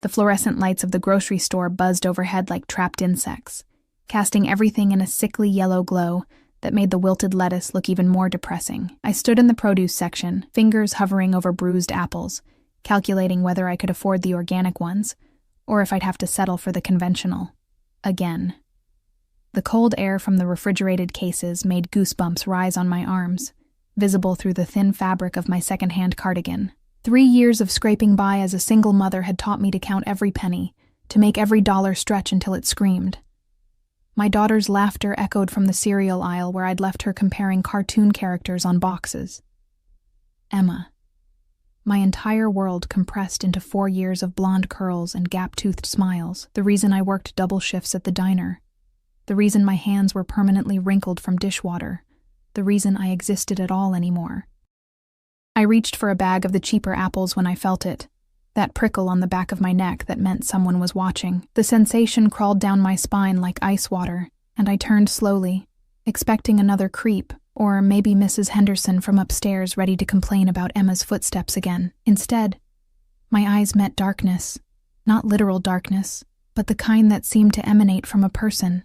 The fluorescent lights of the grocery store buzzed overhead like trapped insects, casting everything in a sickly yellow glow that made the wilted lettuce look even more depressing. I stood in the produce section, fingers hovering over bruised apples, calculating whether I could afford the organic ones, or if I'd have to settle for the conventional. Again. The cold air from the refrigerated cases made goosebumps rise on my arms, visible through the thin fabric of my second-hand cardigan. 3 years of scraping by as a single mother had taught me to count every penny, to make every dollar stretch until it screamed. My daughter's laughter echoed from the cereal aisle where I'd left her comparing cartoon characters on boxes. Emma. My entire world compressed into 4 years of blonde curls and gap-toothed smiles, the reason I worked double shifts at the diner, the reason my hands were permanently wrinkled from dishwater, the reason I existed at all anymore. I reached for a bag of the cheaper apples when I felt it, that prickle on the back of my neck that meant someone was watching. The sensation crawled down my spine like ice water, and I turned slowly, expecting another creep, or maybe Mrs. Henderson from upstairs ready to complain about Emma's footsteps again. Instead, my eyes met darkness, not literal darkness, but the kind that seemed to emanate from a person,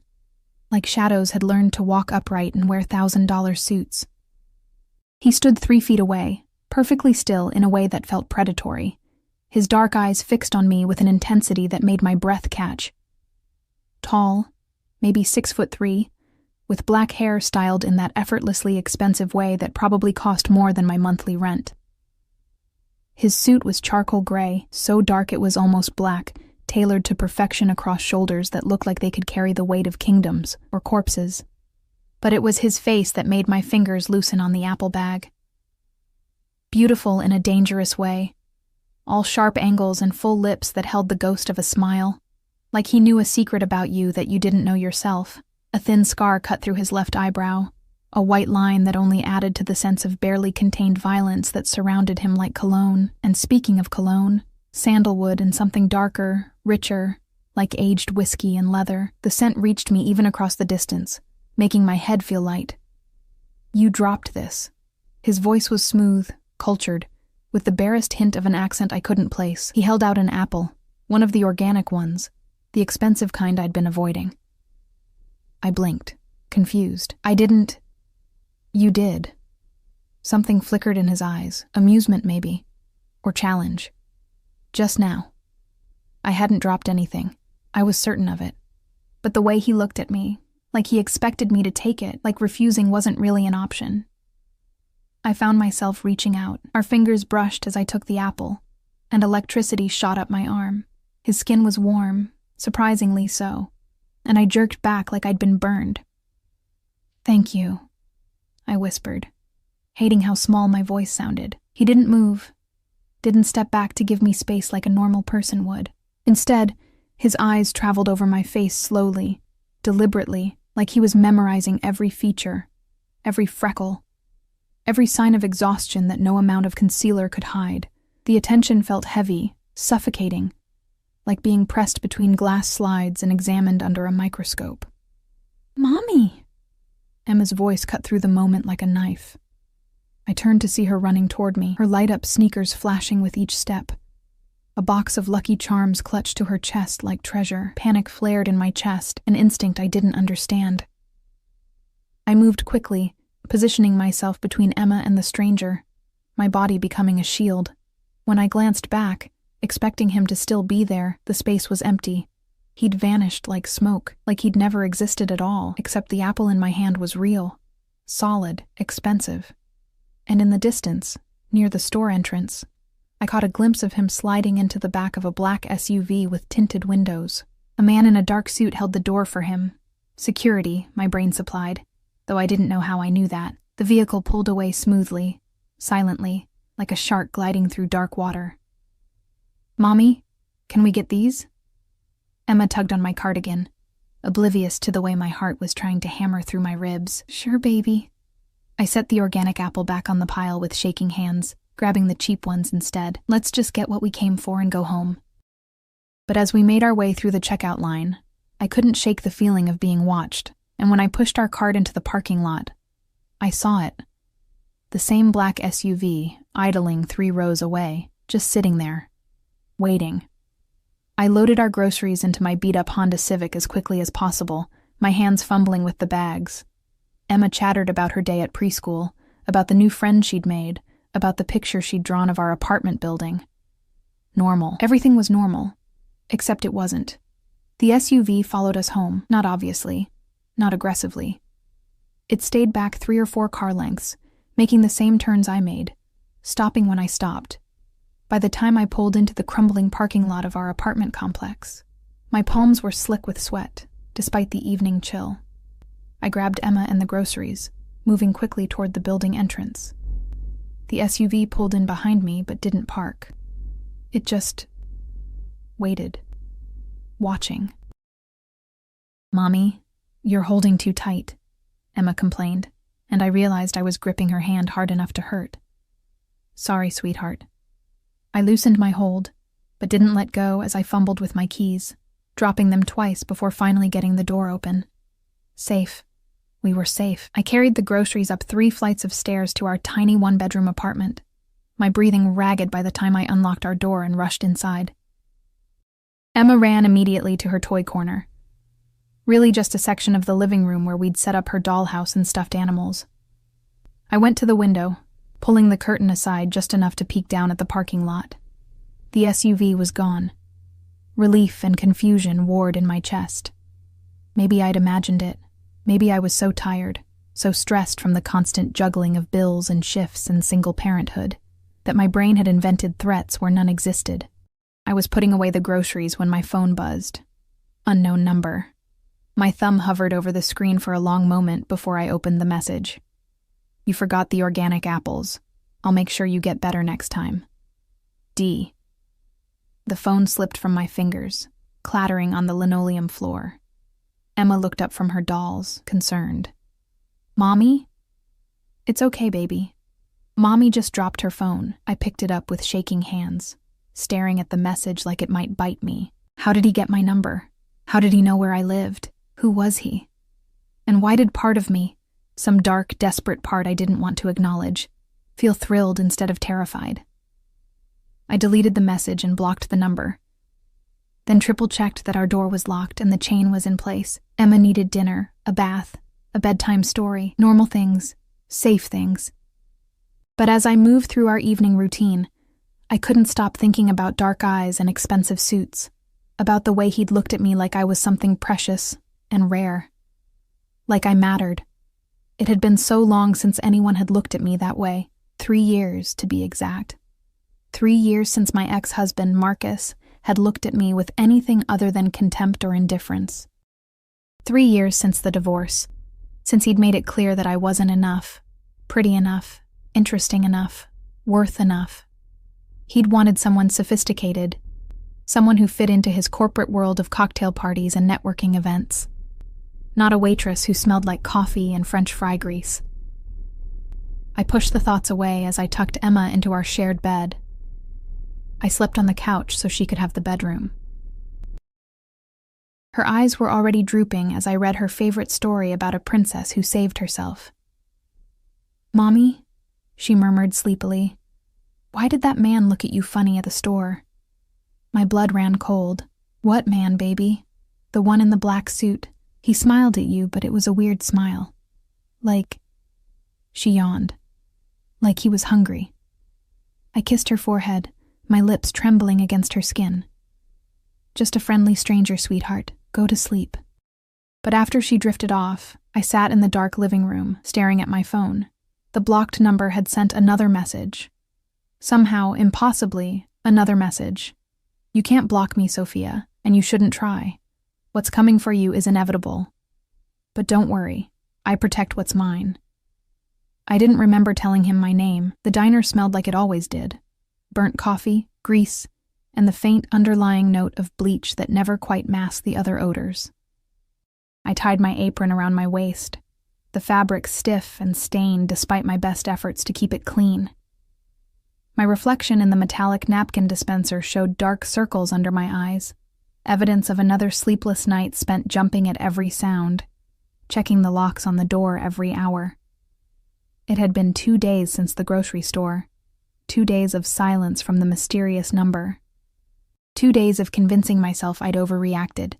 like shadows had learned to walk upright and wear $1,000 suits. He stood 3 feet away, perfectly still in a way that felt predatory, his dark eyes fixed on me with an intensity that made my breath catch. Tall, maybe 6'3", with black hair styled in that effortlessly expensive way that probably cost more than my monthly rent. His suit was charcoal gray, so dark it was almost black, tailored to perfection across shoulders that looked like they could carry the weight of kingdoms or corpses. But it was his face that made my fingers loosen on the apple bag. Beautiful in a dangerous way, all sharp angles and full lips that held the ghost of a smile, like he knew a secret about you that you didn't know yourself. A thin scar cut through his left eyebrow, a white line that only added to the sense of barely contained violence that surrounded him like cologne. And speaking of cologne, sandalwood and something darker, richer, like aged whiskey and leather. The scent reached me even across the distance, making my head feel light. "You dropped this." His voice was smooth, cultured, with the barest hint of an accent I couldn't place. He held out an apple, one of the organic ones, the expensive kind I'd been avoiding. I blinked, confused. "I didn't." "You did." Something flickered in his eyes, amusement maybe, or challenge. Just now. I hadn't dropped anything. I was certain of it. But the way he looked at me, like he expected me to take it, like refusing wasn't really an option. I found myself reaching out. Our fingers brushed as I took the apple, and electricity shot up my arm. His skin was warm, surprisingly so, and I jerked back like I'd been burned. "Thank you," I whispered, hating how small my voice sounded. He didn't move, didn't step back to give me space like a normal person would. Instead, his eyes traveled over my face slowly, deliberately, like he was memorizing every feature, every freckle, every sign of exhaustion that no amount of concealer could hide. The attention felt heavy, suffocating, like being pressed between glass slides and examined under a microscope. "Mommy!" Emma's voice cut through the moment like a knife. I turned to see her running toward me, her light-up sneakers flashing with each step. A box of Lucky Charms clutched to her chest like treasure. Panic flared in my chest, an instinct I didn't understand. I moved quickly, positioning myself between Emma and the stranger, my body becoming a shield. When I glanced back, expecting him to still be there, the space was empty. He'd vanished like smoke, like he'd never existed at all, except the apple in my hand was real, solid, expensive. And in the distance, near the store entrance, I caught a glimpse of him sliding into the back of a black SUV with tinted windows. A man in a dark suit held the door for him. Security, my brain supplied, though I didn't know how I knew that. The vehicle pulled away smoothly, silently, like a shark gliding through dark water. "Mommy, can we get these?" Emma tugged on my cardigan, oblivious to the way my heart was trying to hammer through my ribs. "Sure, baby." I set the organic apple back on the pile with shaking hands, grabbing the cheap ones instead. "Let's just get what we came for and go home." But as we made our way through the checkout line, I couldn't shake the feeling of being watched, and when I pushed our cart into the parking lot, I saw it. The same black SUV, idling 3 rows away, just sitting there, waiting. I loaded our groceries into my beat-up Honda Civic as quickly as possible, my hands fumbling with the bags. Emma chattered about her day at preschool, about the new friend she'd made, about the picture she'd drawn of our apartment building. Normal. Everything was normal. Except it wasn't. The SUV followed us home, not obviously, not aggressively. It stayed back 3 or 4 car lengths, making the same turns I made, stopping when I stopped. By the time I pulled into the crumbling parking lot of our apartment complex, my palms were slick with sweat, despite the evening chill. I grabbed Emma and the groceries, moving quickly toward the building entrance. The SUV pulled in behind me but didn't park. It just waited, watching. "Mommy, you're holding too tight," Emma complained, and I realized I was gripping her hand hard enough to hurt. "Sorry, sweetheart." I loosened my hold, but didn't let go as I fumbled with my keys, dropping them twice before finally getting the door open. Safe. We were safe. I carried the groceries up 3 flights of stairs to our tiny 1-bedroom apartment, my breathing ragged by the time I unlocked our door and rushed inside. Emma ran immediately to her toy corner. Really just a section of the living room where we'd set up her dollhouse and stuffed animals. I went to the window, pulling the curtain aside just enough to peek down at the parking lot. The SUV was gone. Relief and confusion warred in my chest. Maybe I'd imagined it. Maybe I was so tired, so stressed from the constant juggling of bills and shifts and single parenthood, that my brain had invented threats where none existed. I was putting away the groceries when my phone buzzed. Unknown number. My thumb hovered over the screen for a long moment before I opened the message. "You forgot the organic apples. I'll make sure you get better next time. D." The phone slipped from my fingers, clattering on the linoleum floor. Emma looked up from her dolls, concerned. "Mommy?" "It's okay, baby." Mommy just dropped her phone. I picked it up with shaking hands, staring at the message like it might bite me. How did he get my number? How did he know where I lived? Who was he? And why did part of me, some dark, desperate part I didn't want to acknowledge, feel thrilled instead of terrified? I deleted the message and blocked the number, then triple-checked that our door was locked and the chain was in place. Emma needed dinner, a bath, a bedtime story, normal things, safe things. But as I moved through our evening routine, I couldn't stop thinking about dark eyes and expensive suits, about the way he'd looked at me like I was something precious and rare, like I mattered. It had been so long since anyone had looked at me that way, 3 years to be exact. 3 years since my ex-husband, Marcus, had looked at me with anything other than contempt or indifference. 3 years since the divorce, since he'd made it clear that I wasn't enough, pretty enough, interesting enough, worth enough. He'd wanted someone sophisticated, someone who fit into his corporate world of cocktail parties and networking events, not a waitress who smelled like coffee and French fry grease. I pushed the thoughts away as I tucked Emma into our shared bed. I slept on the couch so she could have the bedroom. Her eyes were already drooping as I read her favorite story about a princess who saved herself. "Mommy," she murmured sleepily, "why did that man look at you funny at the store?" My blood ran cold. "What man, baby?" "The one in the black suit. He smiled at you, but it was a weird smile. Like..." She yawned. "Like he was hungry." I kissed her forehead, my lips trembling against her skin. "Just a friendly stranger, sweetheart. Go to sleep." But after she drifted off, I sat in the dark living room, staring at my phone. The blocked number had sent another message. Somehow, impossibly, another message. "You can't block me, Sophia, and you shouldn't try. What's coming for you is inevitable. But don't worry, I protect what's mine." I didn't remember telling him my name. The diner smelled like it always did. Burnt coffee, grease, and the faint underlying note of bleach that never quite masked the other odors. I tied my apron around my waist, the fabric stiff and stained despite my best efforts to keep it clean. My reflection in the metallic napkin dispenser showed dark circles under my eyes, evidence of another sleepless night spent jumping at every sound, checking the locks on the door every hour. It had been 2 days since the grocery store. 2 days of silence from the mysterious number. 2 days of convincing myself I'd overreacted,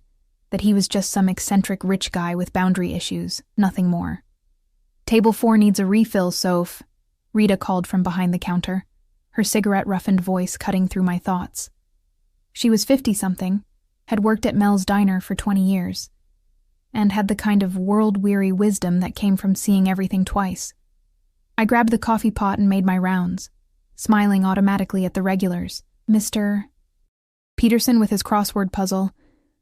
that he was just some eccentric rich guy with boundary issues, nothing more. "Table 4 needs a refill, Soph," Rita called from behind the counter, her cigarette-roughened voice cutting through my thoughts. She was 50-something, had worked at Mel's Diner for 20 years, and had the kind of world-weary wisdom that came from seeing everything twice. I grabbed the coffee pot and made my rounds, smiling automatically at the regulars. Mr. Peterson with his crossword puzzle,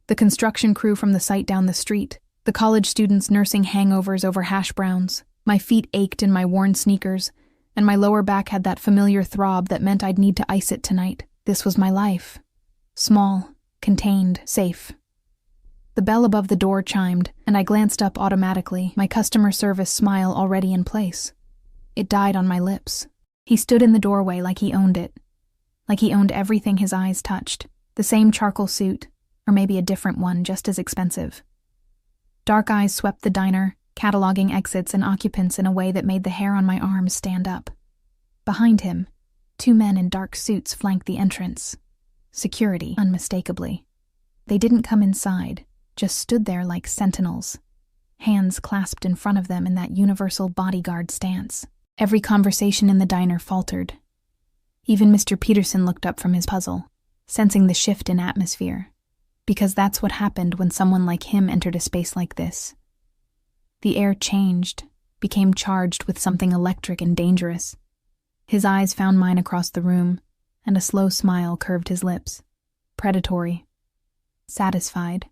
the construction crew from the site down the street, the college students nursing hangovers over hash browns. My feet ached in my worn sneakers, and my lower back had that familiar throb that meant I'd need to ice it tonight. This was my life. Small, contained, safe. The bell above the door chimed, and I glanced up automatically, my customer service smile already in place. It died on my lips. He stood in the doorway like he owned it. Like he owned everything his eyes touched. The same charcoal suit, or maybe a different one, just as expensive. Dark eyes swept the diner, cataloging exits and occupants in a way that made the hair on my arms stand up. Behind him, 2 men in dark suits flanked the entrance. Security, unmistakably. They didn't come inside, just stood there like sentinels, hands clasped in front of them in that universal bodyguard stance. Every conversation in the diner faltered. Even Mr. Peterson looked up from his puzzle, sensing the shift in atmosphere, because that's what happened when someone like him entered a space like this. The air changed, became charged with something electric and dangerous. His eyes found mine across the room, and a slow smile curved his lips. Predatory. Satisfied.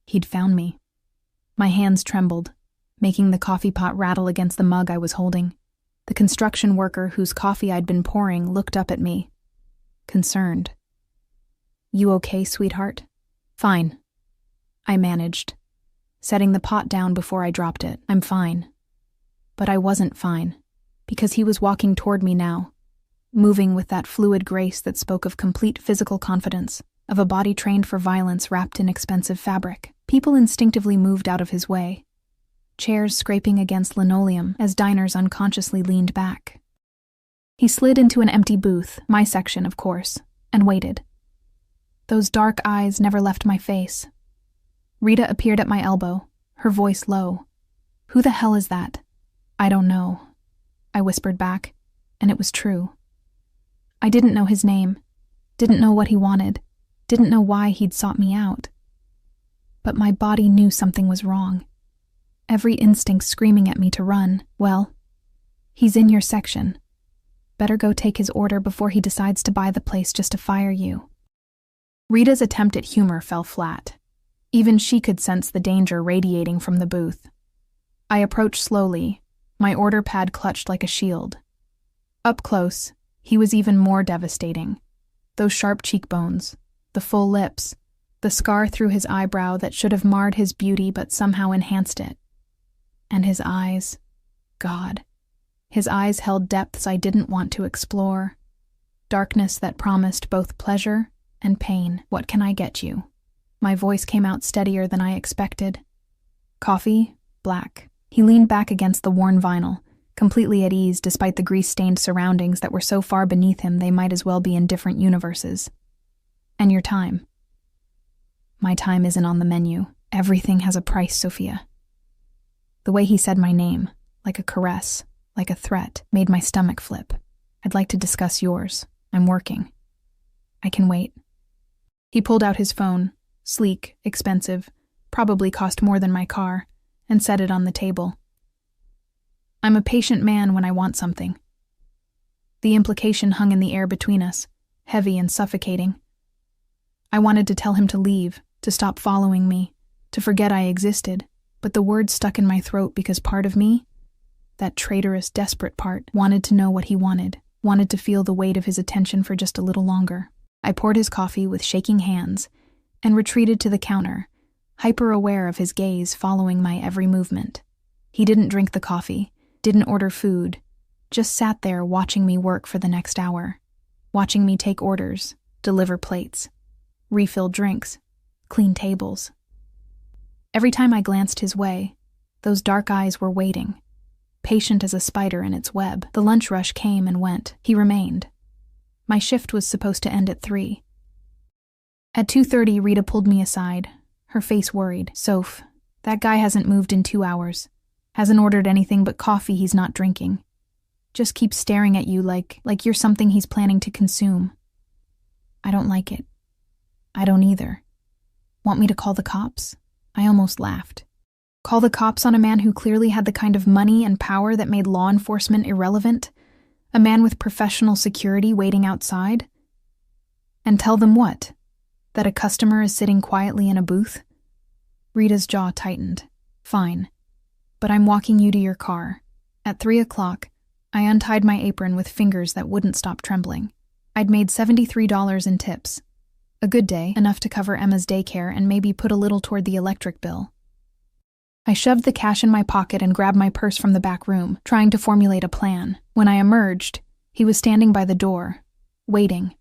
He'd found me. My hands trembled, making the coffee pot rattle against the mug I was holding. The construction worker whose coffee I'd been pouring looked up at me, concerned. "You okay, sweetheart?" "Fine," I managed, setting the pot down before I dropped it. "I'm fine." But I wasn't fine, because he was walking toward me now, moving with that fluid grace that spoke of complete physical confidence, of a body trained for violence wrapped in expensive fabric. People instinctively moved out of his way, chairs scraping against linoleum as diners unconsciously leaned back. He slid into an empty booth, my section, of course, and waited. Those dark eyes never left my face. Rita appeared at my elbow, her voice low. "Who the hell is that?" "I don't know," I whispered back, and it was true. I didn't know his name, didn't know what he wanted, didn't know why he'd sought me out. But my body knew something was wrong. Every instinct screaming at me to run. "Well, he's in your section. Better go take his order before he decides to buy the place just to fire you." Rita's attempt at humor fell flat. Even she could sense the danger radiating from the booth. I approached slowly, my order pad clutched like a shield. Up close, he was even more devastating. Those sharp cheekbones, the full lips, the scar through his eyebrow that should have marred his beauty but somehow enhanced it. And his eyes, God, his eyes held depths I didn't want to explore. Darkness that promised both pleasure and pain. "What can I get you?" My voice came out steadier than I expected. "Coffee, black." He leaned back against the worn vinyl, completely at ease despite the grease-stained surroundings that were so far beneath him they might as well be in different universes. "And your time?" "My time isn't on the menu. Everything has a price, Sophia." The way he said my name, like a caress, like a threat, made my stomach flip. "I'd like to discuss yours. I'm working." "I can wait." He pulled out his phone, sleek, expensive, probably cost more than my car, and set it on the table. I'm a patient man when I want something. The implication hung in the air between us, heavy and suffocating. I wanted to tell him to leave, to stop following me, to forget I existed, but the words stuck in my throat because part of me, that traitorous, desperate part, wanted to know what he wanted to feel the weight of his attention for just a little longer. I poured his coffee with shaking hands and retreated to the counter, hyper-aware of his gaze following my every movement. He didn't drink the coffee, didn't order food, just sat there watching me work for the next hour, watching me take orders, deliver plates, refill drinks, clean tables. Every time I glanced his way, those dark eyes were waiting, patient as a spider in its web. The lunch rush came and went. He remained. My shift was supposed to end at 3. At 2:30, Rita pulled me aside, her face worried. "Soph, that guy hasn't moved in 2 hours. Hasn't ordered anything but coffee he's not drinking. Just keeps staring at you like you're something he's planning to consume." I don't like it. I don't either. Want me to call the cops? I almost laughed. Call the cops on a man who clearly had the kind of money and power that made law enforcement irrelevant? A man with professional security waiting outside? And tell them what? That a customer is sitting quietly in a booth? Rita's jaw tightened. Fine. But I'm walking you to your car. At 3 o'clock, I untied my apron with fingers that wouldn't stop trembling. I'd made $73 in tips. A good day, enough to cover Emma's daycare and maybe put a little toward the electric bill. I shoved the cash in my pocket and grabbed my purse from the back room, trying to formulate a plan. When I emerged, he was standing by the door, waiting.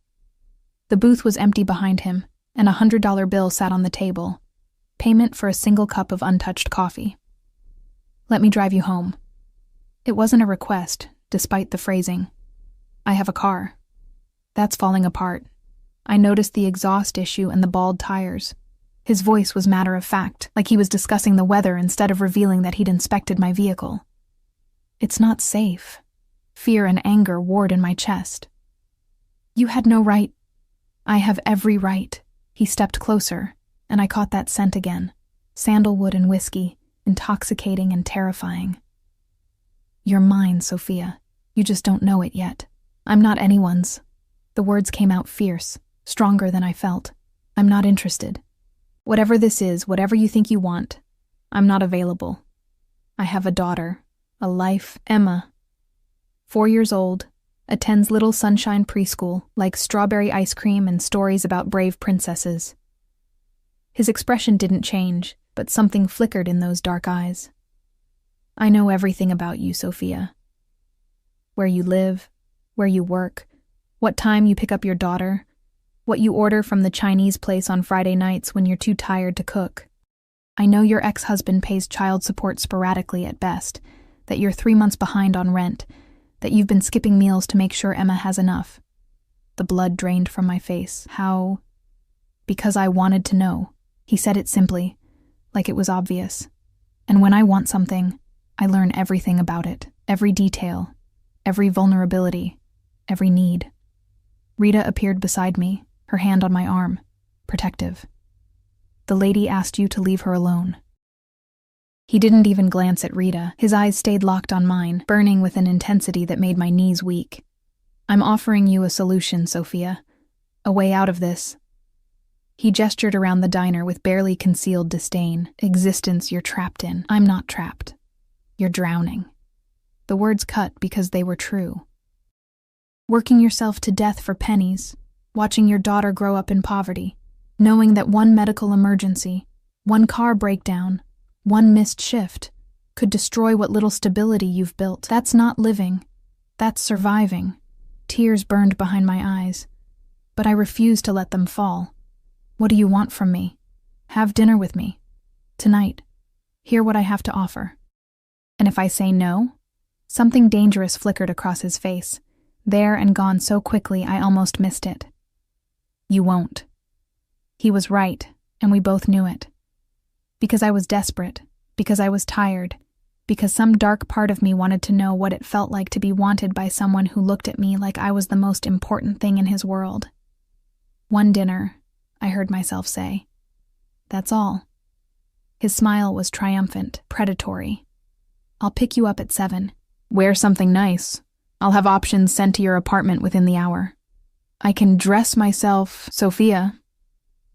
The booth was empty behind him, and a $100 bill sat on the table. Payment for a single cup of untouched coffee. "Let me drive you home." It wasn't a request, despite the phrasing. "I have a car." That's falling apart. I noticed the exhaust issue and the bald tires. His voice was matter-of-fact, like he was discussing the weather instead of revealing that he'd inspected my vehicle. It's not safe. Fear and anger warred in my chest. "You had no right." "I have every right." He stepped closer, and I caught that scent again. Sandalwood and whiskey, intoxicating and terrifying. "You're mine, Sophia. You just don't know it yet. I'm not anyone's." The words came out fierce, stronger than I felt. "I'm not interested. Whatever this is, whatever you think you want, I'm not available. I have a daughter, a life, Emma. 4 years old, attends Little Sunshine Preschool, likes strawberry ice cream and stories about brave princesses." His expression didn't change, but something flickered in those dark eyes. "I know everything about you, Sophia. Where you live, where you work, what time you pick up your daughter, what you order from the Chinese place on Friday nights when you're too tired to cook. I know your ex-husband pays child support sporadically at best, that you're 3 months behind on rent, that you've been skipping meals to make sure Emma has enough." The blood drained from my face. "How?" "Because I wanted to know." He said it simply, like it was obvious. And when I want something, I learn everything about it, every detail, every vulnerability, every need. Rita appeared beside me, her hand on my arm, protective. "The lady asked you to leave her alone." He didn't even glance at Rita. His eyes stayed locked on mine, burning with an intensity that made my knees weak. "I'm offering you a solution, Sophia. A way out of this." He gestured around the diner with barely concealed disdain. "Existence you're trapped in. I'm not trapped. You're drowning." The words cut because they were true. Working yourself to death for pennies, watching your daughter grow up in poverty, knowing that one medical emergency, one car breakdown, one missed shift could destroy what little stability you've built. That's not living. That's surviving. Tears burned behind my eyes, but I refused to let them fall. "What do you want from me? Have dinner with me. Tonight. Hear what I have to offer." And if I say no? Something dangerous flickered across his face, there and gone so quickly I almost missed it. "You won't." He was right, and we both knew it. Because I was desperate, because I was tired, because some dark part of me wanted to know what it felt like to be wanted by someone who looked at me like I was the most important thing in his world. "One dinner," I heard myself say. "That's all." His smile was triumphant, predatory. "I'll pick you up at 7. Wear something nice. I'll have options sent to your apartment within the hour. I can dress myself, Sophia."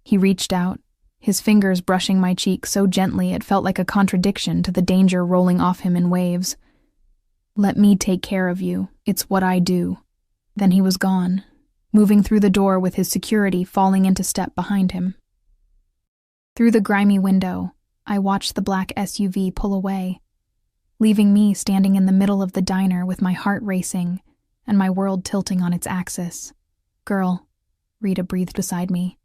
He reached out, his fingers brushing my cheek so gently it felt like a contradiction to the danger rolling off him in waves. "Let me take care of you. It's what I do." Then he was gone, moving through the door with his security falling into step behind him. Through the grimy window, I watched the black SUV pull away, leaving me standing in the middle of the diner with my heart racing and my world tilting on its axis. "Girl," Rita breathed beside me.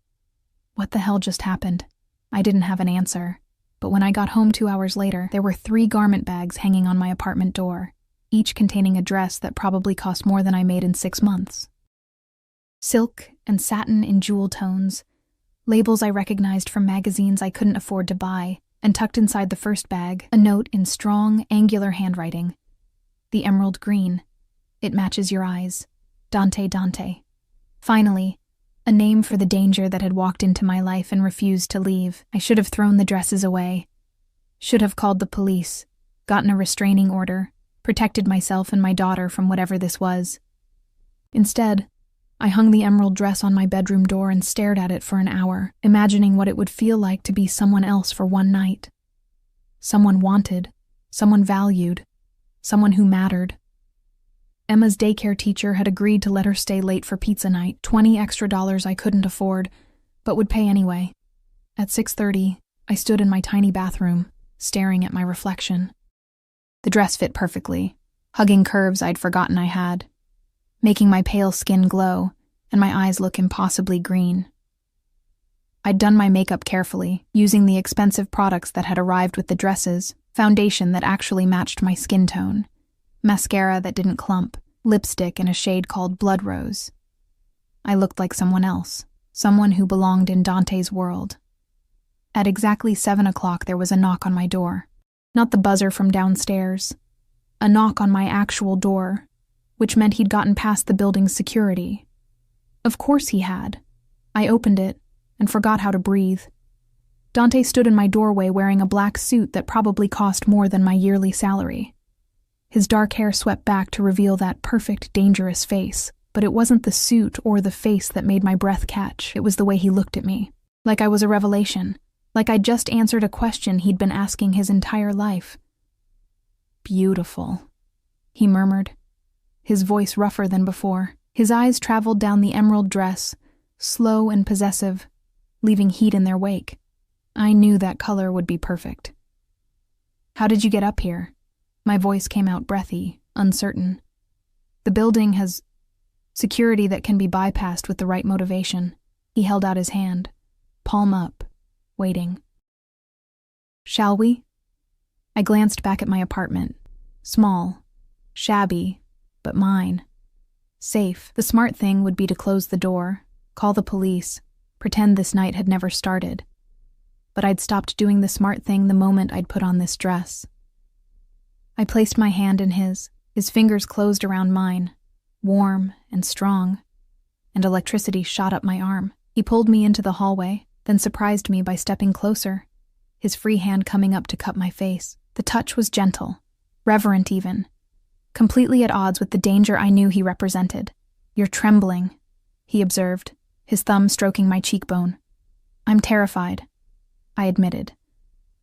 What the hell just happened? I didn't have an answer, but when I got home 2 hours later, there were 3 garment bags hanging on my apartment door, each containing a dress that probably cost more than I made in 6 months. Silk and satin in jewel tones, Labels I recognized from magazines I couldn't afford to buy, and tucked inside the first bag, a note in strong, angular handwriting. The emerald green. It matches your eyes. Dante Dante. Finally, a name for the danger that had walked into my life and refused to leave. I should have thrown the dresses away. Should have called the police, gotten a restraining order, protected myself and my daughter from whatever this was. Instead, I hung the emerald dress on my bedroom door and stared at it for an hour, imagining what it would feel like to be someone else for one night. Someone wanted, someone valued, someone who mattered. Emma's daycare teacher had agreed to let her stay late for pizza night, $20 extra I couldn't afford, but would pay anyway. At 6:30, I stood in my tiny bathroom, staring at my reflection. The dress fit perfectly, hugging curves I'd forgotten I had, making my pale skin glow and my eyes look impossibly green. I'd done my makeup carefully, using the expensive products that had arrived with the dresses, foundation that actually matched my skin tone, mascara that didn't clump, lipstick in a shade called Blood Rose. I looked like someone else, someone who belonged in Dante's world. At exactly 7 o'clock there was a knock on my door. Not the buzzer from downstairs. A knock on my actual door, which meant he'd gotten past the building's security. Of course he had. I opened it and forgot how to breathe. Dante stood in my doorway wearing a black suit that probably cost more than my yearly salary. His dark hair swept back to reveal that perfect, dangerous face, but it wasn't the suit or the face that made my breath catch. It was the way he looked at me, like I was a revelation, like I'd just answered a question he'd been asking his entire life. "Beautiful," he murmured, his voice rougher than before. His eyes traveled down the emerald dress, slow and possessive, leaving heat in their wake. I knew that color would be perfect. "How did you get up here?" My voice came out breathy, uncertain. "The building has security that can be bypassed with the right motivation." He held out his hand, palm up, waiting. "Shall we?" I glanced back at my apartment. Small, shabby, but mine. Safe. The smart thing would be to close the door, call the police, pretend this night had never started. But I'd stopped doing the smart thing the moment I'd put on this dress. I placed my hand in his fingers closed around mine, warm and strong, and electricity shot up my arm. He pulled me into the hallway, then surprised me by stepping closer, his free hand coming up to cup my face. The touch was gentle, reverent even, completely at odds with the danger I knew he represented. "You're trembling," he observed, his thumb stroking my cheekbone. "I'm terrified," I admitted,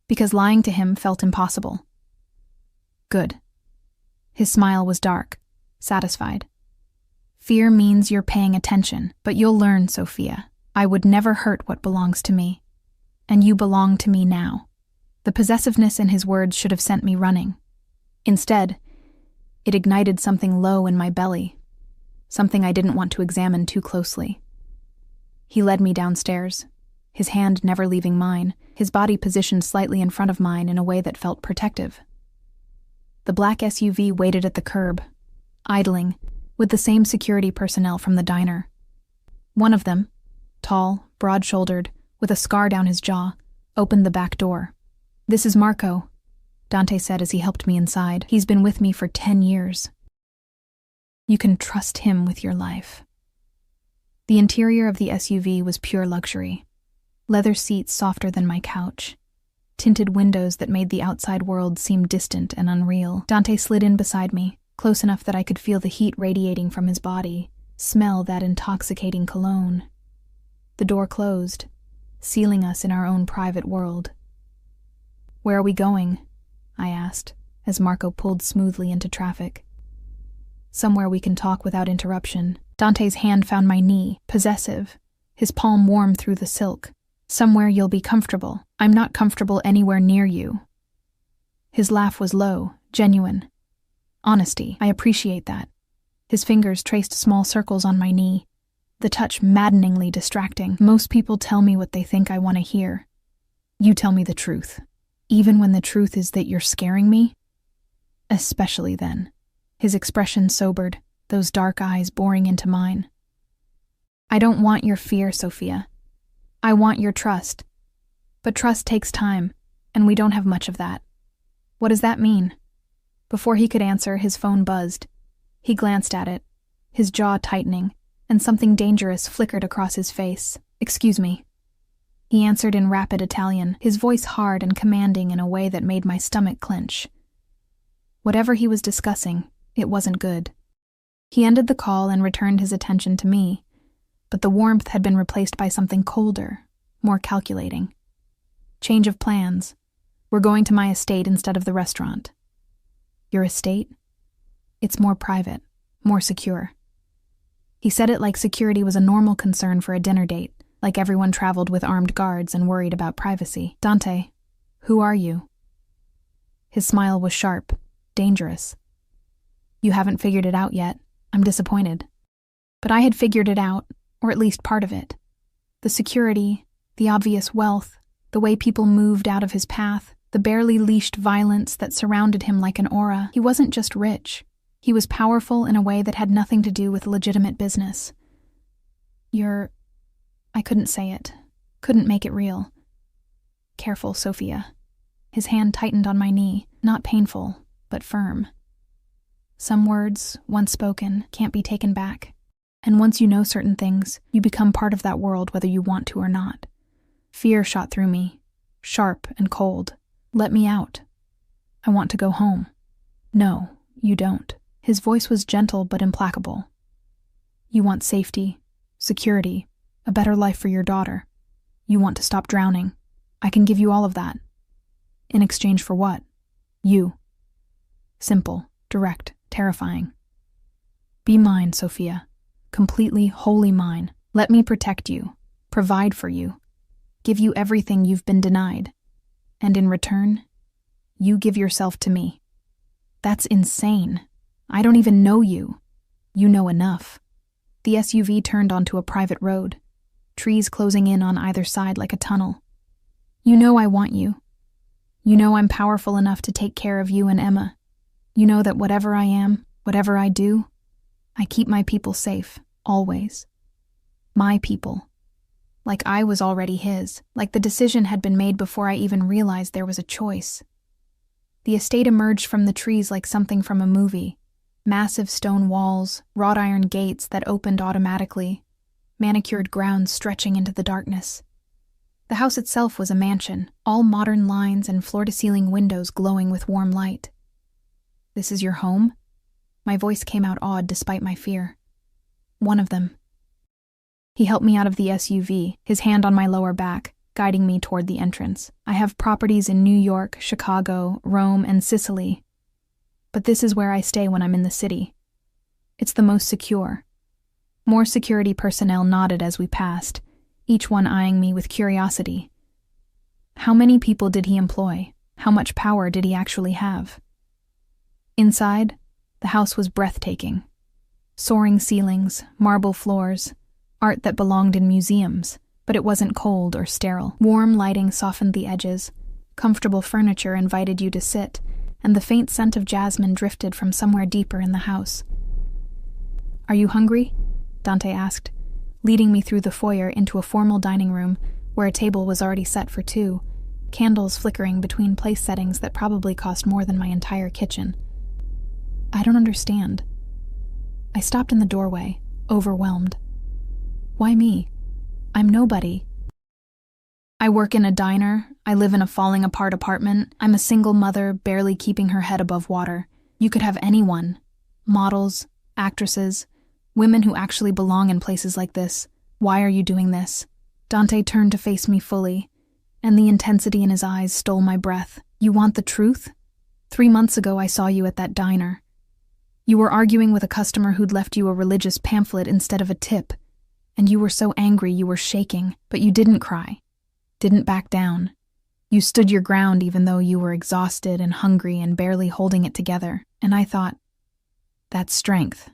because lying to him felt impossible. "Good." His smile was dark, satisfied. "Fear means you're paying attention, but you'll learn, Sophia. I would never hurt what belongs to me. And you belong to me now." The possessiveness in his words should have sent me running. Instead, it ignited something low in my belly, something I didn't want to examine too closely. He led me downstairs, his hand never leaving mine, his body positioned slightly in front of mine in a way that felt protective. The black SUV waited at the curb, idling, with the same security personnel from the diner. One of them, tall, broad-shouldered, with a scar down his jaw, opened the back door. "This is Marco," Dante said as he helped me inside. "He's been with me for 10 years. You can trust him with your life." The interior of the SUV was pure luxury. Leather seats softer than my couch, tinted windows that made the outside world seem distant and unreal. Dante slid in beside me, close enough that I could feel the heat radiating from his body, smell that intoxicating cologne. The door closed, sealing us in our own private world. "Where are we going?" I asked, as Marco pulled smoothly into traffic. "Somewhere we can talk without interruption." Dante's hand found my knee, possessive, his palm warm through the silk. "Somewhere you'll be comfortable. I'm not comfortable anywhere near you." His laugh was low, genuine. Honesty, I appreciate that. His fingers traced small circles on my knee, the touch maddeningly distracting. "Most people tell me what they think I want to hear. You tell me the truth. Even when the truth is that you're scaring me?" "Especially then." His expression sobered, those dark eyes boring into mine. "I don't want your fear, Sophia. I want your trust. But trust takes time, and we don't have much of that. What does that mean? Before he could answer, his phone buzzed. He glanced at it, his jaw tightening, and something dangerous flickered across his face. Excuse me. He answered in rapid Italian, his voice hard and commanding in a way that made my stomach clench. Whatever he was discussing, it wasn't good. He ended the call and returned his attention to me, but the warmth had been replaced by something colder, more calculating. Change of plans. We're going to my estate instead of the restaurant. Your estate? It's more private, more secure. He said it like security was a normal concern for a dinner date, like everyone traveled with armed guards and worried about privacy. Dante, who are you? His smile was sharp, dangerous. You haven't figured it out yet. I'm disappointed. But I had figured it out, or at least part of it. The security, the obvious wealth, the way people moved out of his path, the barely leashed violence that surrounded him like an aura. He wasn't just rich. He was powerful in a way that had nothing to do with legitimate business. I couldn't say it. Couldn't make it real. Careful, Sophia. His hand tightened on my knee, not painful, but firm. Some words, once spoken, can't be taken back. And once you know certain things, you become part of that world whether you want to or not. Fear shot through me, sharp and cold. Let me out. I want to go home. No, you don't. His voice was gentle but implacable. You want safety, security, a better life for your daughter. You want to stop drowning. I can give you all of that. In exchange for what? You. Simple, direct, terrifying. Be mine, Sophia. Completely, wholly mine. Let me protect you, provide for you, give you everything you've been denied. And in return, you give yourself to me. That's insane. I don't even know you. You know enough. The SUV turned onto a private road, trees closing in on either side like a tunnel. You know I want you. You know I'm powerful enough to take care of you and Emma. You know that whatever I am, whatever I do, I keep my people safe, always. My people. Like I was already his, like the decision had been made before I even realized there was a choice. The estate emerged from the trees like something from a movie. Massive stone walls, wrought iron gates that opened automatically, manicured grounds stretching into the darkness. The house itself was a mansion, all modern lines and floor-to-ceiling windows glowing with warm light. This is your home? My voice came out awed despite my fear. One of them. He helped me out of the SUV, his hand on my lower back, guiding me toward the entrance. I have properties in New York, Chicago, Rome, and Sicily. But this is where I stay when I'm in the city. It's the most secure. More security personnel nodded as we passed, each one eyeing me with curiosity. How many people did he employ? How much power did he actually have? Inside, the house was breathtaking. Soaring ceilings, marble floors, art that belonged in museums, but it wasn't cold or sterile. Warm lighting softened the edges, comfortable furniture invited you to sit, and the faint scent of jasmine drifted from somewhere deeper in the house. Are you hungry? Dante asked, leading me through the foyer into a formal dining room where a table was already set for two, candles flickering between place settings that probably cost more than my entire kitchen. I don't understand. I stopped in the doorway, overwhelmed. Why me? I'm nobody. I work in a diner, I live in a falling-apart apartment, I'm a single mother barely keeping her head above water. You could have anyone. Models, actresses, women who actually belong in places like this. Why are you doing this? Dante turned to face me fully, and the intensity in his eyes stole my breath. You want the truth? 3 months ago I saw you at that diner. You were arguing with a customer who'd left you a religious pamphlet instead of a tip, and you were so angry you were shaking, but you didn't cry. Didn't back down. You stood your ground even though you were exhausted and hungry and barely holding it together. And I thought, that's strength.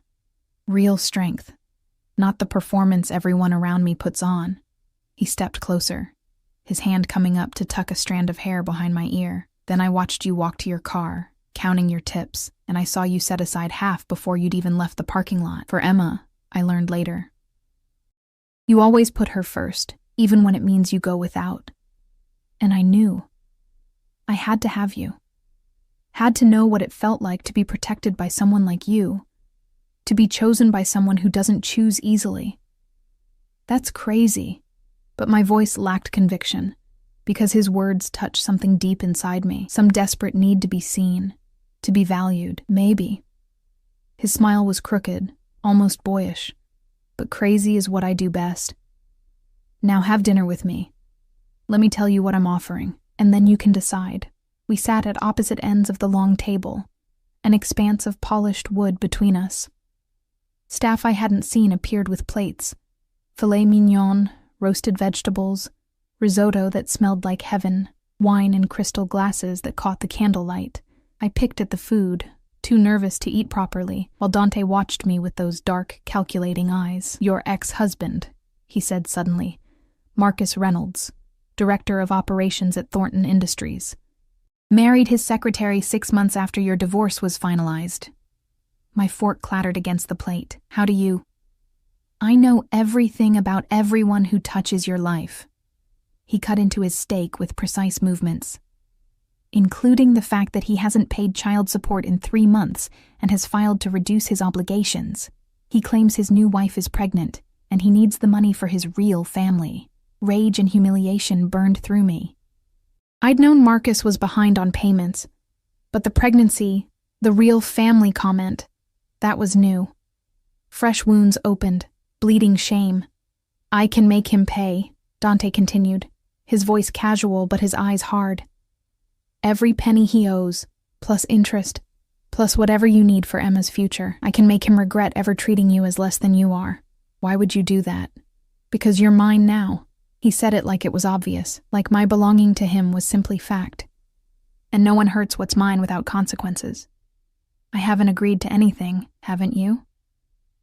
Real strength. Not the performance everyone around me puts on. He stepped closer, his hand coming up to tuck a strand of hair behind my ear. Then I watched you walk to your car, counting your tips, and I saw you set aside half before you'd even left the parking lot. For Emma, I learned later. You always put her first. even when it means you go without. And I knew. I had to have you. Had to know what it felt like to be protected by someone like you, to be chosen by someone who doesn't choose easily. That's crazy, but my voice lacked conviction, because his words touched something deep inside me, some desperate need to be seen, to be valued, maybe. His smile was crooked, almost boyish, but crazy is what I do best. Now have dinner with me. Let me tell you what I'm offering, and then you can decide. We sat at opposite ends of the long table, an expanse of polished wood between us. Staff I hadn't seen appeared with plates, filet mignon, roasted vegetables, risotto that smelled like heaven, wine in crystal glasses that caught the candlelight. I picked at the food, too nervous to eat properly, while Dante watched me with those dark, calculating eyes. Your ex-husband, he said suddenly. Marcus Reynolds, director of operations at Thornton Industries. Married his secretary 6 months after your divorce was finalized. My fork clattered against the plate. How do you? I know everything about everyone who touches your life. He cut into his steak with precise movements, including the fact that he hasn't paid child support in 3 months and has filed to reduce his obligations. He claims his new wife is pregnant, and he needs the money for his real family. Rage and humiliation burned through me. I'd known Marcus was behind on payments, but the pregnancy, the real family comment, that was new. Fresh wounds opened, bleeding shame. I can make him pay, Dante continued, his voice casual but his eyes hard. Every penny he owes, plus interest, plus whatever you need for Emma's future. I can make him regret ever treating you as less than you are. Why would you do that? Because you're mine now. He said it like it was obvious, like my belonging to him was simply fact. And no one hurts what's mine without consequences. I haven't agreed to anything, haven't you?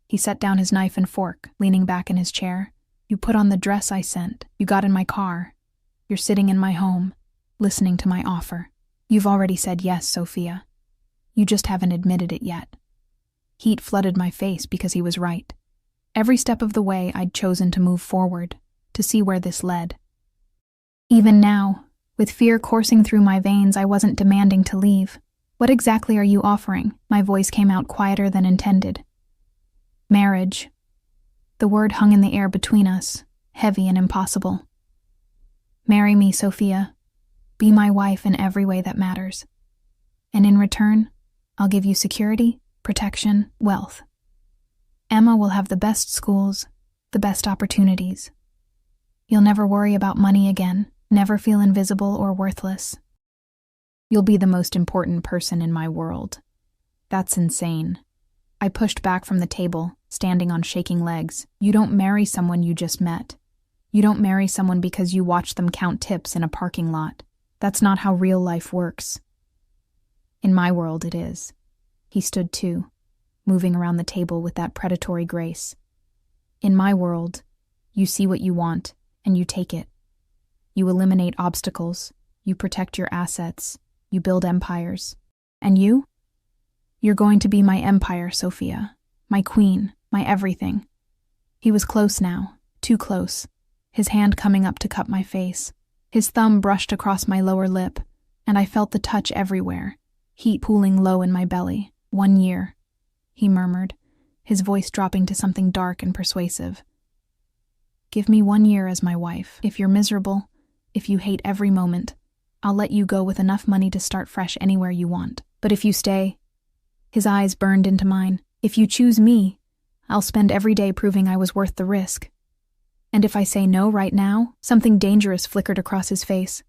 He set down his knife and fork, leaning back in his chair. You put on the dress I sent. You got in my car. You're sitting in my home, listening to my offer. You've already said yes, Sophia. You just haven't admitted it yet. Heat flooded my face because he was right. Every step of the way I'd chosen to move forward, to see where this led. Even now, with fear coursing through my veins, I wasn't demanding to leave. What exactly are you offering? My voice came out quieter than intended. Marriage. The word hung in the air between us, heavy and impossible. Marry me, Sophia. Be my wife in every way that matters. And in return, I'll give you security, protection, wealth. Emma will have the best schools, the best opportunities. You'll never worry about money again, never feel invisible or worthless. You'll be the most important person in my world. That's insane. I pushed back from the table, standing on shaking legs. You don't marry someone you just met. You don't marry someone because you watch them count tips in a parking lot. That's not how real life works. In my world, it is. He stood too, moving around the table with that predatory grace. In my world, you see what you want, and you take it. You eliminate obstacles, you protect your assets, you build empires. And you? You're going to be my empire, Sophia. My queen, my everything. He was close now, too close, his hand coming up to cup my face. His thumb brushed across my lower lip, and I felt the touch everywhere, heat pooling low in my belly. 1 year, he murmured, his voice dropping to something dark and persuasive. Give me 1 year as my wife. If you're miserable, if you hate every moment, I'll let you go with enough money to start fresh anywhere you want. But if you stay, his eyes burned into mine. If you choose me, I'll spend every day proving I was worth the risk. And if I say no right now, something dangerous flickered across his face.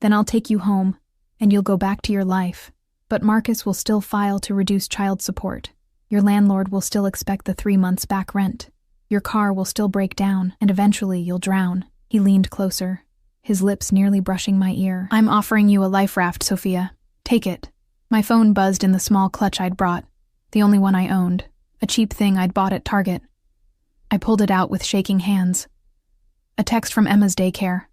Then I'll take you home, and you'll go back to your life. But Marcus will still file to reduce child support. Your landlord will still expect the 3 months back rent. Your car will still break down, and eventually you'll drown. He leaned closer, his lips nearly brushing my ear. I'm offering you a life raft, Sophia. Take it. My phone buzzed in the small clutch I'd brought, the only one I owned, a cheap thing I'd bought at Target. I pulled it out with shaking hands. A text from Emma's daycare.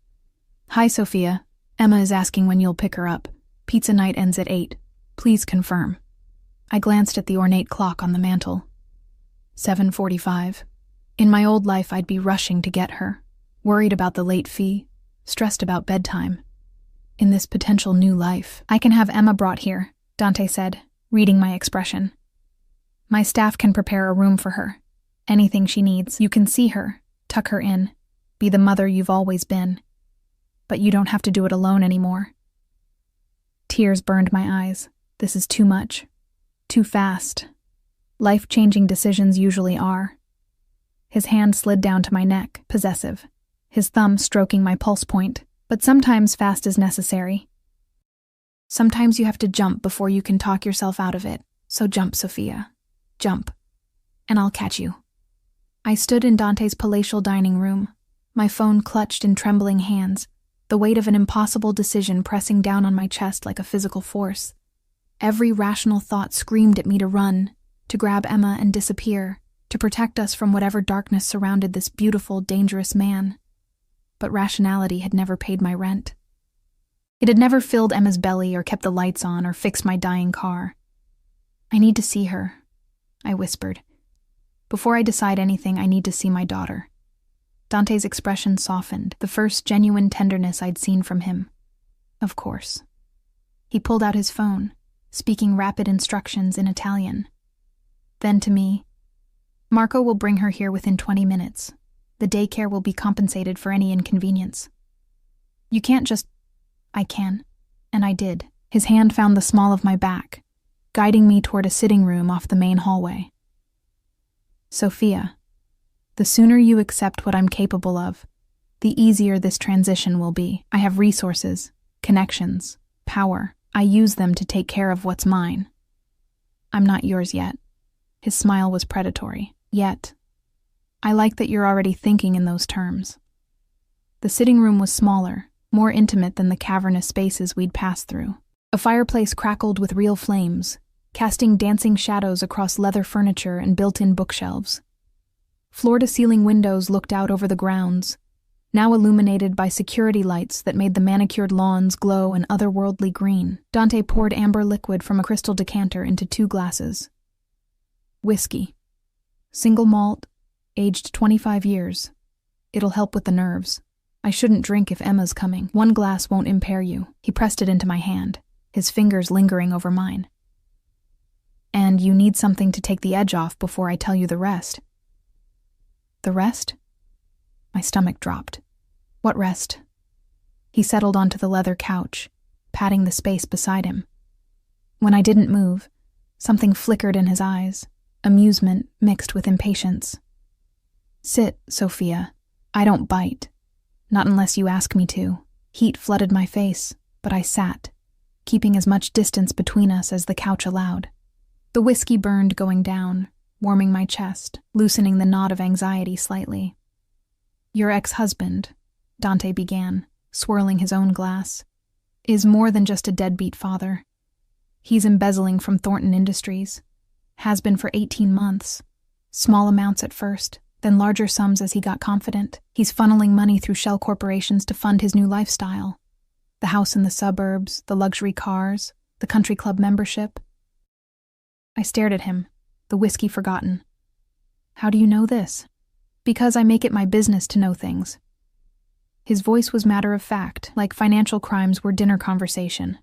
Hi, Sophia. Emma is asking when you'll pick her up. Pizza night ends at 8. Please confirm. I glanced at the ornate clock on the mantel. 7:45. In my old life, I'd be rushing to get her. worried about the late fee, stressed about bedtime. In this potential new life, I can have Emma brought here, Dante said, reading my expression. My staff can prepare a room for her. Anything she needs. You can see her, tuck her in, be the mother you've always been. But you don't have to do it alone anymore. Tears burned my eyes. This is too much. Too fast. Life-changing decisions usually are. His hand slid down to my neck, possessive, his thumb stroking my pulse point, but sometimes fast is necessary. Sometimes you have to jump before you can talk yourself out of it, so jump, Sophia. Jump. And I'll catch you. I stood in Dante's palatial dining room, my phone clutched in trembling hands, the weight of an impossible decision pressing down on my chest like a physical force. Every rational thought screamed at me to run, to grab Emma and disappear, to protect us from whatever darkness surrounded this beautiful, dangerous man. But rationality had never paid my rent. It had never filled Emma's belly or kept the lights on or fixed my dying car. I need to see her, I whispered. Before I decide anything, I need to see my daughter. Dante's expression softened, the first genuine tenderness I'd seen from him. Of course. He pulled out his phone, speaking rapid instructions in Italian. Then to me, Marco will bring her here within 20 minutes. The daycare will be compensated for any inconvenience. You can't just... I can. And I did. His hand found the small of my back, guiding me toward a sitting room off the main hallway. Sophia, the sooner you accept what I'm capable of, the easier this transition will be. I have resources, connections, power. I use them to take care of what's mine. I'm not yours yet. His smile was predatory. Yet. I like that you're already thinking in those terms. The sitting room was smaller, more intimate than the cavernous spaces we'd passed through. A fireplace crackled with real flames, casting dancing shadows across leather furniture and built-in bookshelves. Floor-to-ceiling windows looked out over the grounds, now illuminated by security lights that made the manicured lawns glow an otherworldly green. Dante poured amber liquid from a crystal decanter into 2 glasses. Whiskey. Single malt, aged 25 years. It'll help with the nerves. I shouldn't drink if Emma's coming. 1 glass won't impair you. He pressed it into my hand, his fingers lingering over mine. And you need something to take the edge off before I tell you the rest. The rest? My stomach dropped. What rest? He settled onto the leather couch, patting the space beside him. When I didn't move, something flickered in his eyes, amusement mixed with impatience. Sit, Sophia. I don't bite. Not unless you ask me to. Heat flooded my face, but I sat, keeping as much distance between us as the couch allowed. The whiskey burned going down, warming my chest, loosening the knot of anxiety slightly. Your ex-husband, Dante began, swirling his own glass, is more than just a deadbeat father. He's embezzling from Thornton Industries. Has been for 18 months. Small amounts at first, then larger sums as he got confident. He's funneling money through shell corporations to fund his new lifestyle. The house in the suburbs, the luxury cars, the country club membership. I stared at him, the whiskey forgotten. How do you know this? Because I make it my business to know things. His voice was matter of fact, like financial crimes were dinner conversation.